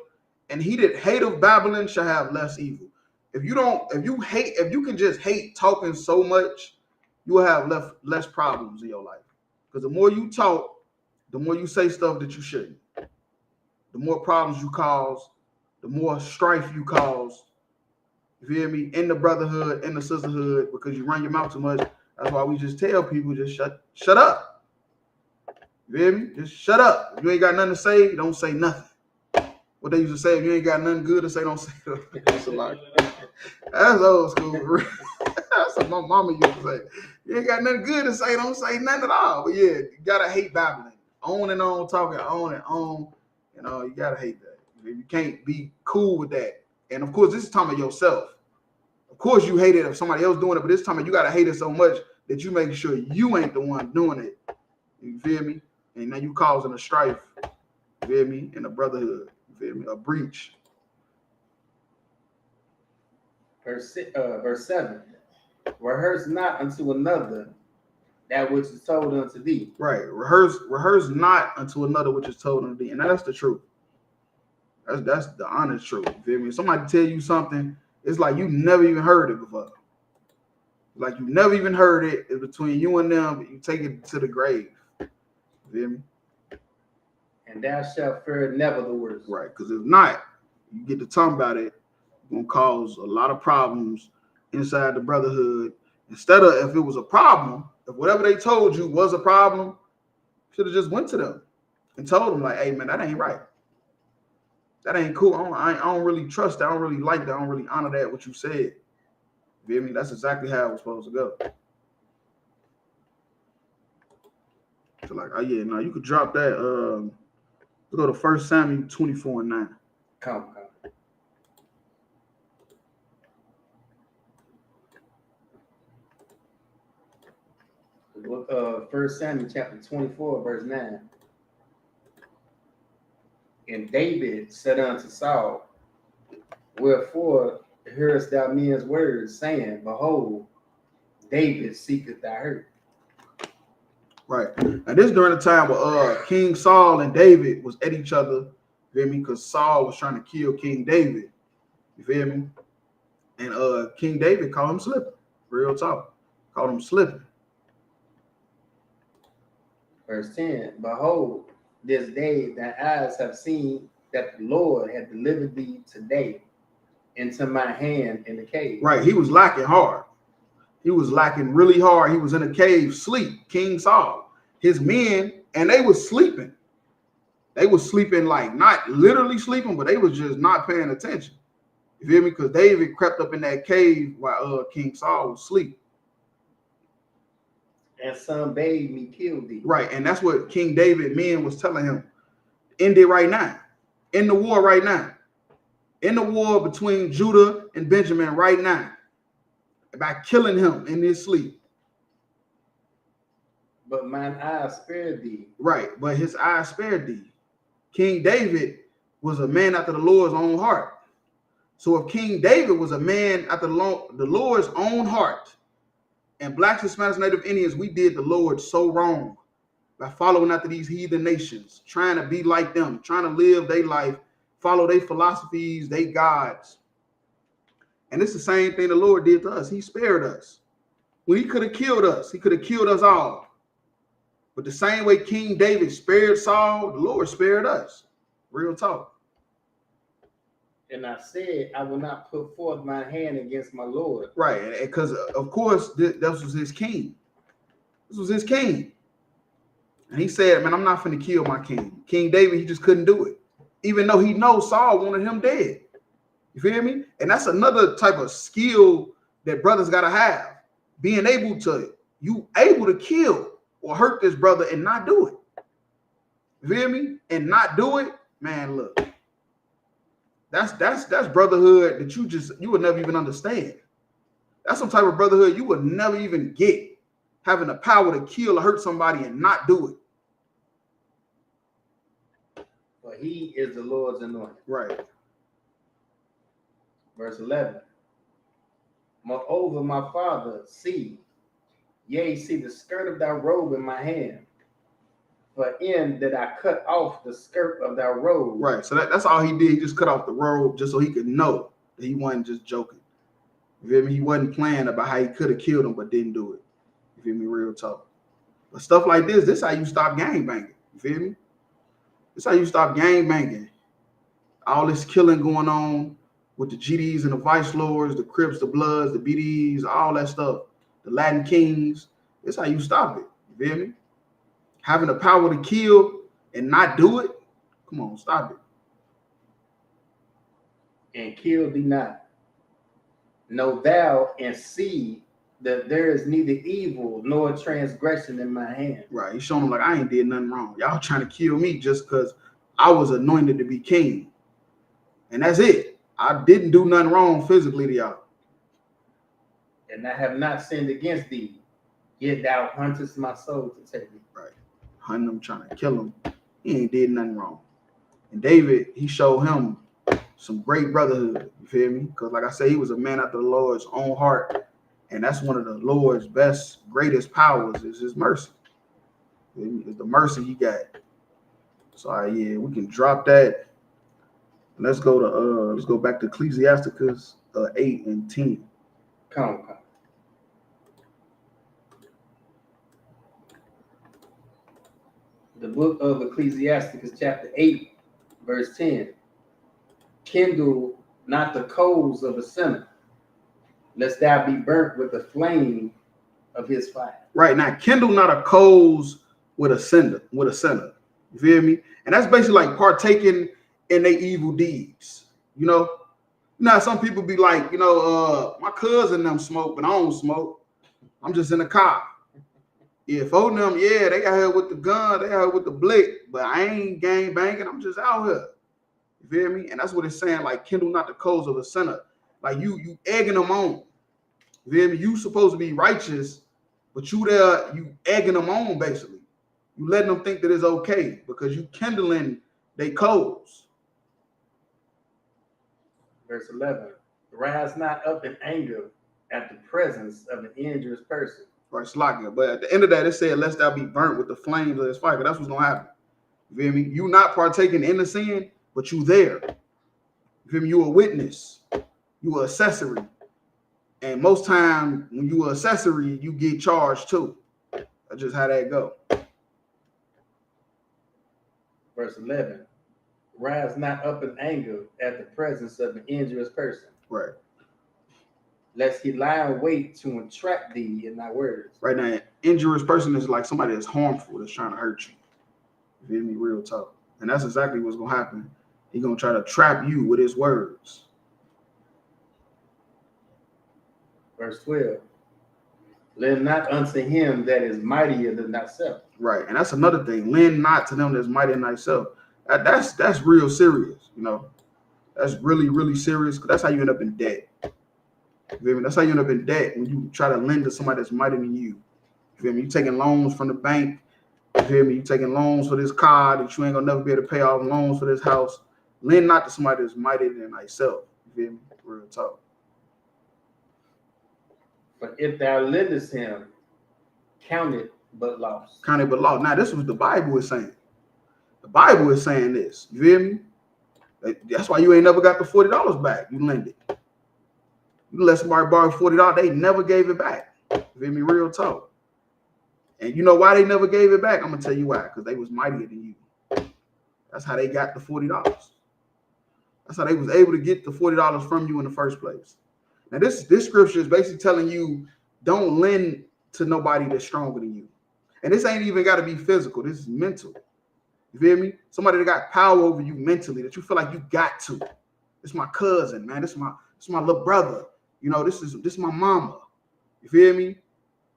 Speaker 13: And he that hateth Babylon shall have less evil. If you can just hate talking so much, you will have less problems in your life. Because the more you talk, the more you say stuff that you shouldn't. The more problems you cause, the more strife you cause. You feel me? In the brotherhood, in the sisterhood, because you run your mouth too much. That's why we just tell people just shut up. You feel me? Just shut up. If you ain't got nothing to say, don't say nothing. What they used to say, if you ain't got nothing good to say, don't say nothing. That's old school. That's what my mama used to say. You ain't got nothing good to say, don't say nothing at all. But yeah, you gotta hate Babylon. On and on, talking on and on. You know, you gotta hate that. You can't be cool with that. And of course, this is talking about yourself. Of course, you hate it if somebody else doing it, but this time you gotta hate it so much that you make sure you ain't the one doing it. You feel me? And now you causing a strife. You feel me? In the brotherhood. You feel me? A breach.
Speaker 14: Verse 7. Rehearse not unto another that which is told unto thee.
Speaker 13: Right. Rehearse not unto another which is told unto thee. And that's the truth. That's the honest truth. You feel me? If somebody tell you something, it's like you never even heard it before. Like you never even heard it. It's between you and them, but you take it to the grave. You feel me?
Speaker 14: And thou shalt fear never the worst.
Speaker 13: Right. Because if not, you get to talk about it, it's gonna cause a lot of problems inside the brotherhood. Instead of if it was a problem, if whatever they told you was a problem, should have just went to them and told them like, hey man, that ain't right. That ain't cool. I don't really trust that. I don't really like that. I don't really honor that, what you said. You feel me? That's exactly how it was supposed to go. So like, oh yeah, no, you could drop that. Let's go to 1 Samuel 24:9.
Speaker 14: Come. The book of 1 Samuel chapter 24, verse 9. And David said unto Saul, wherefore hearest thou men's words, saying, behold, David seeketh thy hurt.
Speaker 13: Right. And this during the time where King Saul and David was at each other, you feel me? Because Saul was trying to kill King David. You feel me? And King David called him slipping. Real talk. Called him slipping.
Speaker 14: Verse 10, behold, this day thy eyes have seen that the Lord had delivered thee today into my hand in the cave.
Speaker 13: Right. He was lacking hard. He was lacking really hard. He was in a cave, sleep, King Saul. His men, and they was sleeping. They was sleeping, like not literally sleeping, but they was just not paying attention. You feel me? Because David crept up in that cave while King Saul was asleep.
Speaker 14: And some bade me kill thee.
Speaker 13: Right. And that's what King David men was telling him. End it right now. End the war right now. End the war between Judah and Benjamin right now. By killing him in his sleep.
Speaker 14: But mine eyes spared thee.
Speaker 13: Right. But his eyes spared thee. King David was a man after the Lord's own heart. So if King David was a man after the Lord's own heart, and blacks, Hispanics, Native Indians, we did the Lord so wrong by following after these heathen nations, trying to be like them, trying to live their life, follow their philosophies, their gods. And it's the same thing the Lord did to us. He spared us. When he could have killed us, he could have killed us all. But the same way King David spared Saul, the Lord spared us. Real talk.
Speaker 14: And I said, I will not put forth my hand against my Lord.
Speaker 13: Right, because of course, this was his king. This was his king. And he said, man, I'm not finna kill my king. King David, he just couldn't do it. Even though he knows Saul wanted him dead. You feel me? And that's another type of skill that brothers got to have. Being able to kill or hurt this brother and not do it. You feel me? And not do it, man, look. That's brotherhood that you would never even understand. That's some type of brotherhood you would never even get. Having the power to kill or hurt somebody and not do it.
Speaker 14: For he is the Lord's anointed.
Speaker 13: Right.
Speaker 14: Verse 11. Moreover, my father, see the skirt of thy robe in my hand. For in that I cut off the skirt of thy robe.
Speaker 13: Right. So that's all he did. He just cut off the robe just so he could know that he wasn't just joking. You feel me? He wasn't playing about how he could have killed him but didn't do it. You feel me? Real talk. But stuff like this how you stop gang banging. You feel me? This how you stop gang banging. All this killing going on with the GDs and the Vice Lords, the Crips, the Bloods, the BDs, all that stuff. The Latin Kings. This how you stop it. You feel me? Having the power to kill and not do it. Come on, stop it.
Speaker 14: And kill thee not. Know thou and see that there is neither evil nor transgression in my hand.
Speaker 13: Right. He's showing them like I ain't did nothing wrong. Y'all trying to kill me just because I was anointed to be king. And that's it. I didn't do nothing wrong physically to y'all.
Speaker 14: And I have not sinned against thee, yet thou huntest my soul to take me.
Speaker 13: Right. Hunting him, trying to kill him. He ain't did nothing wrong. And David, he showed him some great brotherhood. You feel me? Because like I say, he was a man after the Lord's own heart. And that's one of the Lord's best, greatest powers is his mercy. It's the mercy he got. So yeah, we can drop that. Let's go back to Ecclesiasticus 8 and 10.
Speaker 14: Come on. The book of Ecclesiasticus, chapter 8, verse 10. Kindle not the coals of a sinner, lest thou be burnt with the flame of his fire.
Speaker 13: Right now, kindle not a coals with a sinner. You feel me? And that's basically like partaking in their evil deeds. You know how some people be like, my cousin them smoke, but I don't smoke. I'm just in the car. Yeah, for them, yeah, they got here with the gun, they got here with the blick, but I ain't gang banging. I'm just out here. You feel me? And that's what it's saying, like kindle not the coals of a sinner. Like you egging them on. You feel me? You supposed to be righteous, but you egging them on basically. You letting them think that it's okay because you kindling they coals.
Speaker 14: Verse 11. Rise not up in anger at the presence of an injurious person.
Speaker 13: Right, slacking. But at the end of that, it said, lest thou be burnt with the flames of his fire. That's what's gonna happen. You feel me? You not partaking in the sin, but you there. You feel me? You a witness. You a accessory. And most time when you a accessory, you get charged too. That's just how that go.
Speaker 14: Verse 11. Rise not up in anger at the presence of an injurious person.
Speaker 13: Right.
Speaker 14: Lest he lie in wait to entrap thee in thy words.
Speaker 13: Right now, an injurious person is like somebody that's harmful, that's trying to hurt you. You feel me? Real talk. And that's exactly what's going to happen. He's going to try to trap you with his words.
Speaker 14: Verse 12. Lend not unto him that is mightier than thyself.
Speaker 13: Right. And that's another thing. Lend not to them that's mightier than thyself. That's real serious, That's really, really serious. Because that's how you end up in debt. You feel me? That's how you end up in debt when you try to lend to somebody that's mightier than you. You feel me? You taking loans from the bank. You feel me? You taking loans for this car that you ain't gonna never be able to pay off, loans for this house. Lend not to somebody that's mightier than thyself. You feel me? Real talk.
Speaker 14: But if thou lendest him, count it but loss.
Speaker 13: Count it but loss. Now, this is what the Bible is saying. The Bible is saying this. You feel me? That's why you ain't never got the $40 back. You lend it. You let somebody borrow $40, they never gave it back. You feel me? Real talk. And you know why they never gave it back? I'm gonna tell you why. Because they was mightier than you. That's how they got the $40. That's how they was able to get the $40 from you in the first place. Now this scripture is basically telling you don't lend to nobody that's stronger than you. And this ain't even got to be physical. This is mental. You feel me? Somebody that got power over you mentally, that you feel like you got to. This my cousin, man. This is my little brother. You know, this is my mama. You feel me?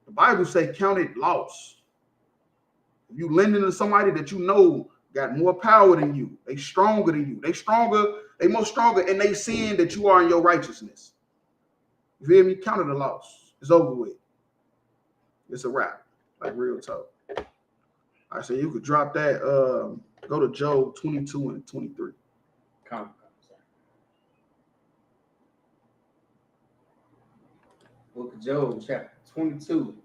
Speaker 13: The Bible say count it loss. If you lending to somebody that you know got more power than you, they stronger than you. They more stronger in they sin that you are in your righteousness. You feel me? Count it a loss. It's over with. It's a wrap. Like real talk. I say you could drop that. Go to Job 22 and 23.
Speaker 14: Come. Book of Job, chapter 22,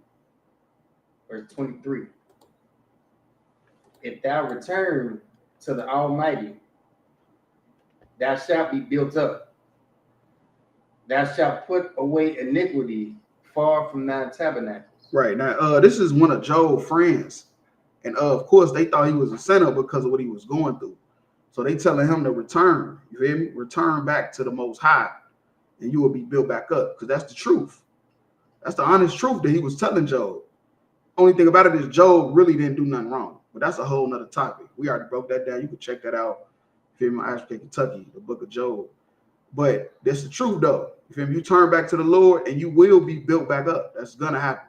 Speaker 14: verse 23. If thou return to the Almighty, thou shalt be built up. Thou shalt put away iniquity far from thy tabernacles.
Speaker 13: Right. Now, this is one of Job's friends. And of course, they thought he was a sinner because of what he was going through. So they telling him to return. You feel me? Return back to the Most High, and you will be built back up. Because that's the truth. That's the honest truth that he was telling Job. Only thing about it is Job really didn't do nothing wrong. But that's a whole nother topic. We already broke that down. You can check that out. You feel me? ISUPK Kentucky, the book of Job. But that's the truth, though. You feel me? You turn back to the Lord, and you will be built back up. That's gonna happen.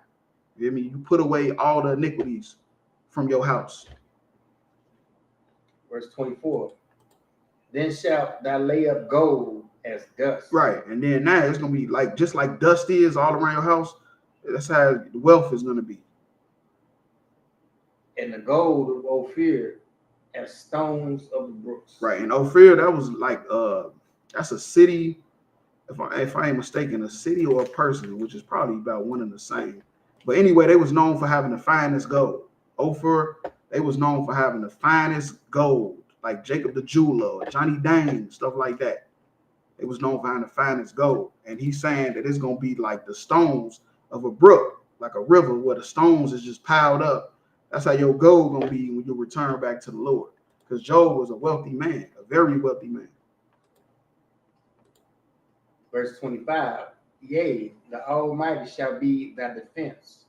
Speaker 13: You feel me? You put away all the iniquities from your house.
Speaker 14: Verse 24. Then shalt thou lay up gold as dust.
Speaker 13: Right. And then now it's gonna be like just like dust is all around your house. That's how the wealth is gonna be.
Speaker 14: And the gold of Ophir as stones of the brooks.
Speaker 13: Right. And Ophir, that was like that's a city, if I ain't mistaken, a city or a person, which is probably about one and the same. But anyway, they was known for having the finest gold. Ophir, they was known for having the finest gold, like Jacob the Jeweler or Johnny Dang, stuff like that. It was known for having the finest gold. And he's saying that it's gonna be like the stones of a brook, like a river where the stones is just piled up. That's how your gold gonna be when you return back to the Lord. Because Job was a wealthy man, a very wealthy man.
Speaker 14: Verse 25. Yea, the Almighty shall be thy defense,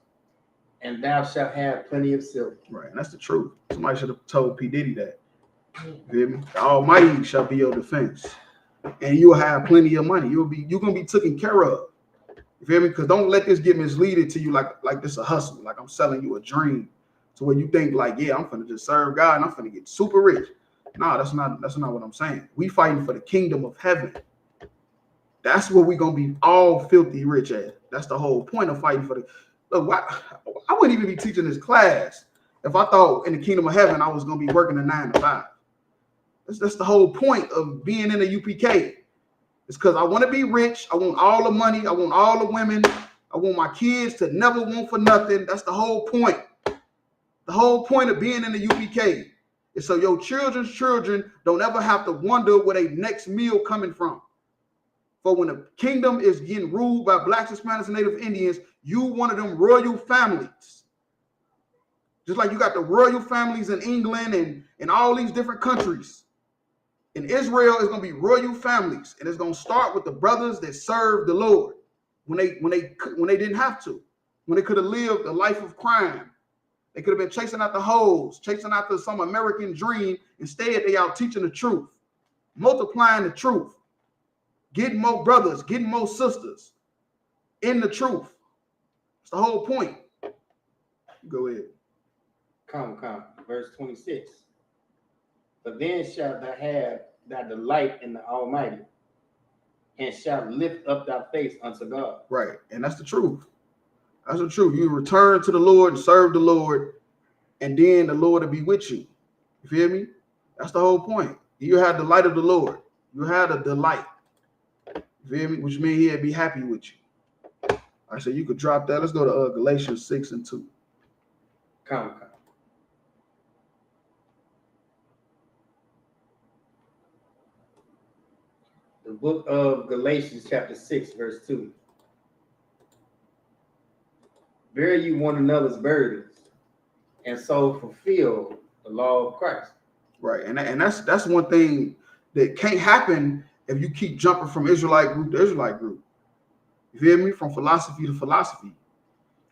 Speaker 14: and thou shalt have plenty of silver.
Speaker 13: Right, and that's the truth. Somebody should have told P. Diddy that. You feel me? The Almighty shall be your defense, and you'll have plenty of money. You're gonna be taken care of. You feel me? Because don't let this get misleaded to you like this a hustle, like I'm selling you a dream, to where you think like, yeah, I'm finna just serve God and I'm finna get super rich. No, that's not what I'm saying. We fighting for the kingdom of heaven. That's where we gonna be all filthy rich at. That's the whole point of fighting for the. Look, I wouldn't even be teaching this class if I thought in the kingdom of heaven I was gonna be working a 9 to 5. That's the whole point of being in the UPK. It's because I want to be rich. I want all the money. I want all the women. I want my kids to never want for nothing. That's the whole point. The whole point of being in the UPK is so your children's children don't ever have to wonder where their next meal coming from. For when the kingdom is getting ruled by blacks, Hispanics, and Native Indians, you one of them royal families. Just like you got the royal families in England and all these different countries. In Israel, it's going to be royal families, and it's going to start with the brothers that served the Lord when they didn't have to, when they could have lived a life of crime. They could have been chasing out the hoes, chasing after some American dream. Instead, they out teaching the truth, multiplying the truth, getting more brothers, getting more sisters in the truth. It's the whole point. Go ahead.
Speaker 14: Come. Verse 26. But then shalt thou have thy delight in the Almighty, and shalt lift up thy face unto God.
Speaker 13: Right, and that's the truth. That's the truth. You return to the Lord and serve the Lord, and then the Lord will be with you. You feel me? That's the whole point. You have the light of the Lord. You have a delight. You feel me? Which means he'll be happy with you. I said you could drop that. Let's go to Galatians 6 and 2.
Speaker 14: Come. The book of Galatians, chapter 6, verse 2. Bear you one another's burdens, and so fulfill the law of Christ.
Speaker 13: Right, and that's one thing that can't happen if you keep jumping from Israelite group to Israelite group. You feel me? From philosophy to philosophy.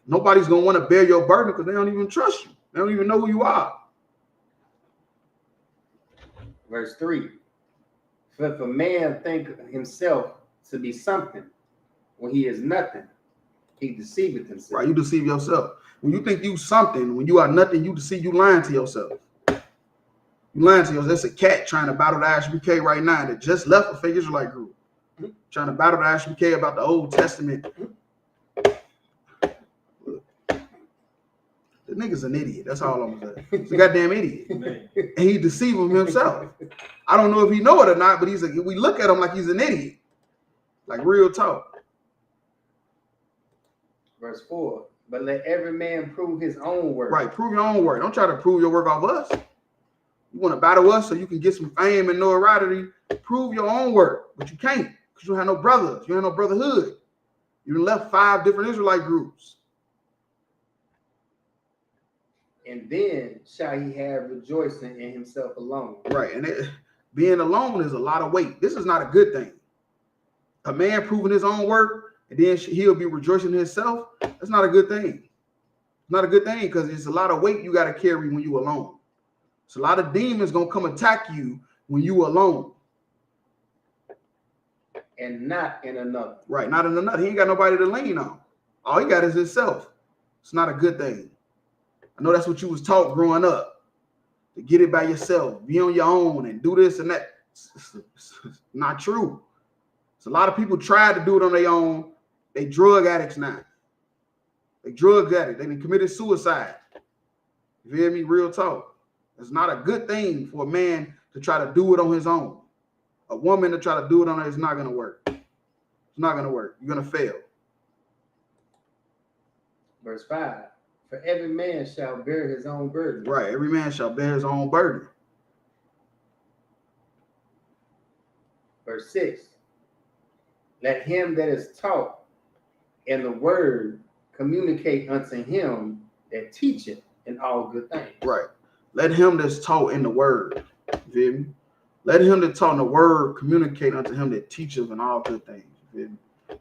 Speaker 13: Nobody's gonna want to bear your burden because they don't even trust you. They don't even know who you are.
Speaker 14: Verse 3. For if a man think himself to be something when he is nothing, he deceiveth himself.
Speaker 13: Right, you deceive yourself. When you think you something, when you are nothing, you lying to yourself. You lying to yourself. That's a cat trying to battle the ISUPK right now that just left a fake Israelite group. Trying to battle the ISUPK about the Old Testament. The nigga's an idiot. That's all I'm gonna say. He's a goddamn idiot. And he deceiving himself. I don't know if he know it or not, but he's like, we look at him like he's an idiot. Like real talk.
Speaker 14: Verse 4. But let every man prove his own work.
Speaker 13: Right, prove your own work. Don't try to prove your work off us. You want to battle us so you can get some fame and notoriety. Prove your own work, but you can't because you have no brothers. You have no brotherhood. You left 5 different Israelite groups.
Speaker 14: And then shall he have rejoicing in himself alone.
Speaker 13: Right, and being alone is a lot of weight. This is not a good thing. A man proving his own work and then he'll be rejoicing in himself. That's not a good thing. It's not a good thing because it's a lot of weight you got to carry when you alone. So a lot of demons gonna come attack you when you alone.
Speaker 14: And not in another.
Speaker 13: Right, not in another. He ain't got nobody to lean on. All he got is himself. It's not a good thing. I know that's what you was taught growing up. To get it by yourself, be on your own and do this and that. It's not true. So a lot of people tried to do it on their own. They drug addicts now. They drug addicts. They done committed suicide. You hear me? Real talk. It's not a good thing for a man to try to do it on his own. A woman to try to do it on her is not going to work. It's not going to work. You're going to fail.
Speaker 14: Verse 5. For every man shall bear his own burden.
Speaker 13: Right. Every man shall bear his own burden.
Speaker 14: Verse 6. Let him that is taught in the word communicate unto him that teacheth in all good things.
Speaker 13: Right. Let him that's taught in the word. You feel me? Let him that taught in the word communicate unto him that teacheth in all good things. You feel me?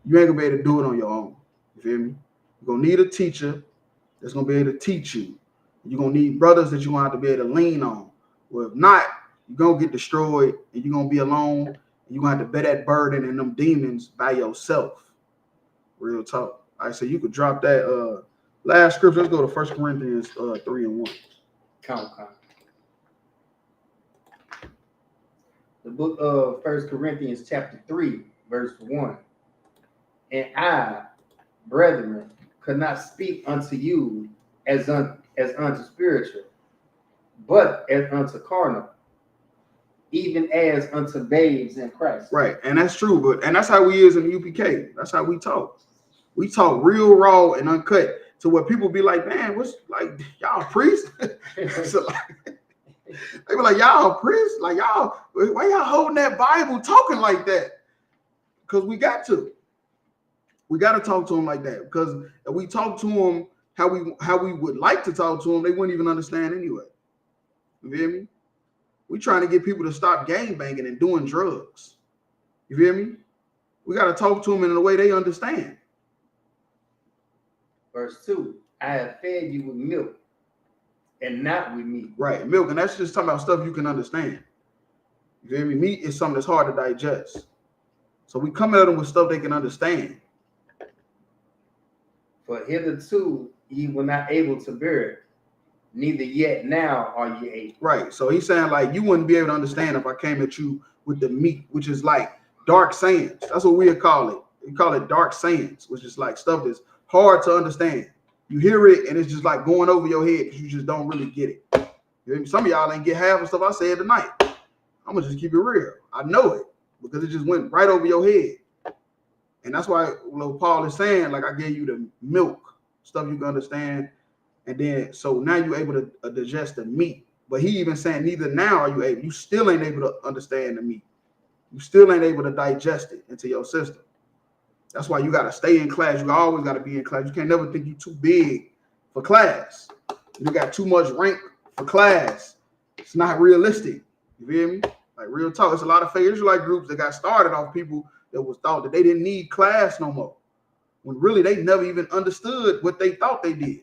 Speaker 13: You ain't gonna be able to do it on your own. You feel me? You're gonna need a teacher that's gonna be able to teach you. You're gonna need brothers that you're gonna have to be able to lean on. Well, if not, you're gonna get destroyed and you're gonna be alone and you're gonna have to bear that burden and them demons by yourself. Real talk. All right, so you could drop that last scripture. Let's go to 1 Corinthians 3:1.
Speaker 14: Count. The book of 1 Corinthians chapter 3, verse 1. And I, brethren, could not speak unto you as unto spiritual, but as unto carnal, even as unto babes in Christ.
Speaker 13: Right, and that's true, and that's how we is in the UPK. That's how we talk. We talk real raw and uncut to where people be like, man, what's like y'all priests? So, like, they be like, y'all priests? Like y'all, why y'all holding that Bible talking like that? Because we got to. We got to talk to them like that. Because if we talk to them how we would like to talk to them, they wouldn't even understand anyway. You feel me? We trying to get people to stop gangbanging and doing drugs. You feel me? We got to talk to them in a way they understand.
Speaker 14: Verse 2, I have fed you with milk and not with meat.
Speaker 13: Right, milk, and that's just talking about stuff you can understand. You feel me? Meat is something that's hard to digest. So we come at them with stuff they can understand.
Speaker 14: For hitherto ye were not able to bear it, neither yet now are ye able.
Speaker 13: Right, so he's saying like you wouldn't be able to understand if I came at you with the meat, which is like dark sayings. That's what we call it. We call it dark sayings, which is like stuff that's hard to understand. You hear it and it's just like going over your head because you just don't really get it. Some of y'all ain't get half of stuff I said tonight. I'm gonna just keep it real. I know it because it just went right over your head. And that's why Paul is saying, like, I gave you the milk, stuff you can understand. And then, so now you're able to digest the meat. But he even saying, neither now are you able. You still ain't able to understand the meat. You still ain't able to digest it into your system. That's why you got to stay in class. You always got to be in class. You can't never think you're too big for class. You got too much rank for class. It's not realistic. You feel me? Like real talk. It's a lot of fake Israelite groups that got started off people that was thought that they didn't need class no more. When really they never even understood what they thought they did.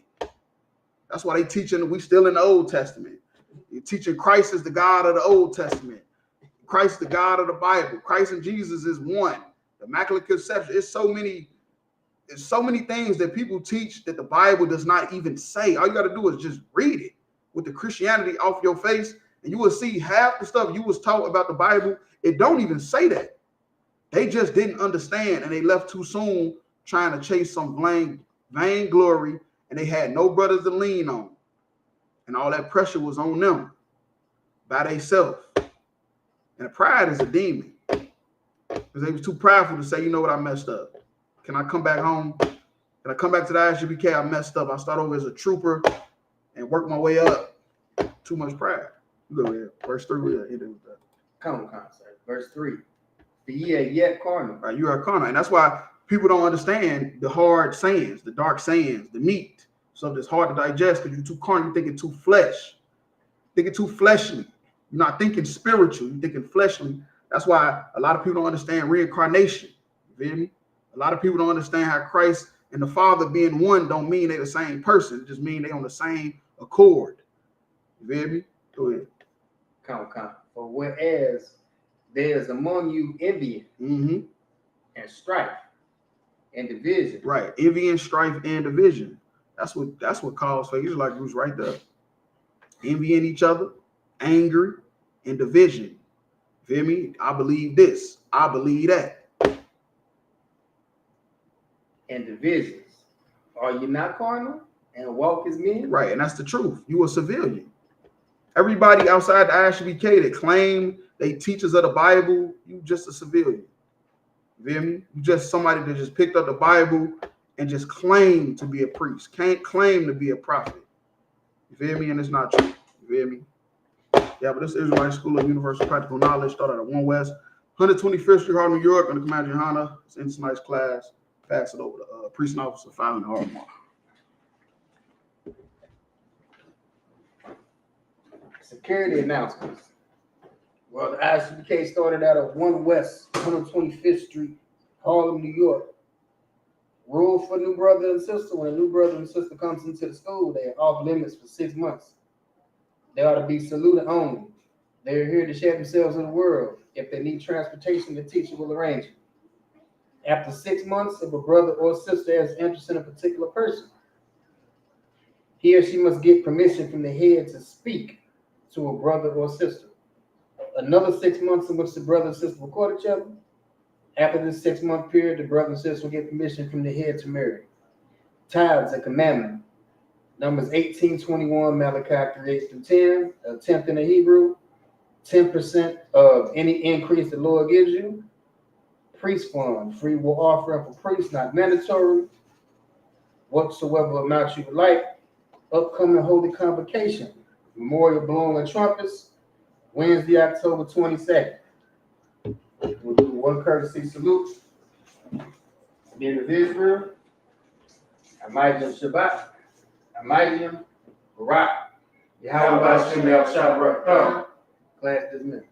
Speaker 13: That's why they teaching we still in the Old Testament. You're teaching Christ is the God of the Old Testament. Christ is the God of the Bible. Christ and Jesus is one. The Immaculate Conception. It's so many things that people teach that the Bible does not even say. All you got to do is just read it with the Christianity off your face, and you will see half the stuff you was taught about the Bible. It don't even say that. They just didn't understand, and they left too soon trying to chase some vain glory, and they had no brothers to lean on, and all that pressure was on them by themselves. And pride is a demon. Because they was too prideful to say, you know what, I messed up. Can I come back home? Can I come back to the ISUPK? I messed up. I start over as a trooper and work my way up. Too much pride. You go ahead. Verse 3, we'll hit it with that.
Speaker 14: Come on, verse 3. For ye are yet carnal.
Speaker 13: Right, you are carnal. And that's why people don't understand the hard sayings, the dark sayings, the meat. Stuff that's hard to digest because you're too carnal. You're thinking too flesh. Thinking too fleshly. You're not thinking spiritual. You're thinking fleshly. That's why a lot of people don't understand reincarnation. You feel me? A lot of people don't understand how Christ and the Father being one don't mean they're the same person. It just mean they on the same accord. You feel me? Go ahead.
Speaker 14: Come. For whereas there's among you envy and strife and division.
Speaker 13: Right. Envy and strife and division. That's what calls for Israelite groups right there. Envying each other, angry, and division. Feel me? I believe this. I believe that.
Speaker 14: And divisions. Are you not carnal and walk as men?
Speaker 13: Right, and that's the truth. You a civilian. Everybody outside the ISUPK that claim they teachers of the Bible, you just a civilian. You feel me? You just somebody that just picked up the Bible and just claimed to be a priest. Can't claim to be a prophet. You feel me? And it's not true. You feel me? Yeah, but this Israelite School of Universal Practical Knowledge started at 1 West, 125th Street, Harlem, New York, under Commander Johanna. It's in tonight's class. Pass it over to Precinct Officer 5 in Harlem.
Speaker 14: Security announcements. Well, the ISUPK started out at 1 West, 125th Street, Harlem, New York. Rule for new brother and sister: when a new brother and sister comes into the school, they are off limits for 6 months. They ought to be saluted only. They are here to share themselves in the world. If they need transportation, the teacher will arrange it. After 6 months, if a brother or sister has interest in a particular person, he or she must get permission from the head to speak to a brother or sister. Another 6 months in which the brother and sister will court each other. After this 6 month period, the brother and sister will get permission from the head to marry. Tithes, a commandment. Numbers 18:21, Malachi 3:8-10, a tenth in the Hebrew, 10% of any increase the Lord gives you. Priest fund, free will offering for priests, not mandatory. Whatsoever amount you would like. Upcoming holy convocation, memorial blowing of trumpets, Wednesday, October 22nd. We'll do one courtesy salute. Men of Israel, Amidim Shabbat, Amidim Barak, Yahweh Bashem El Shabbat. Class dismissed.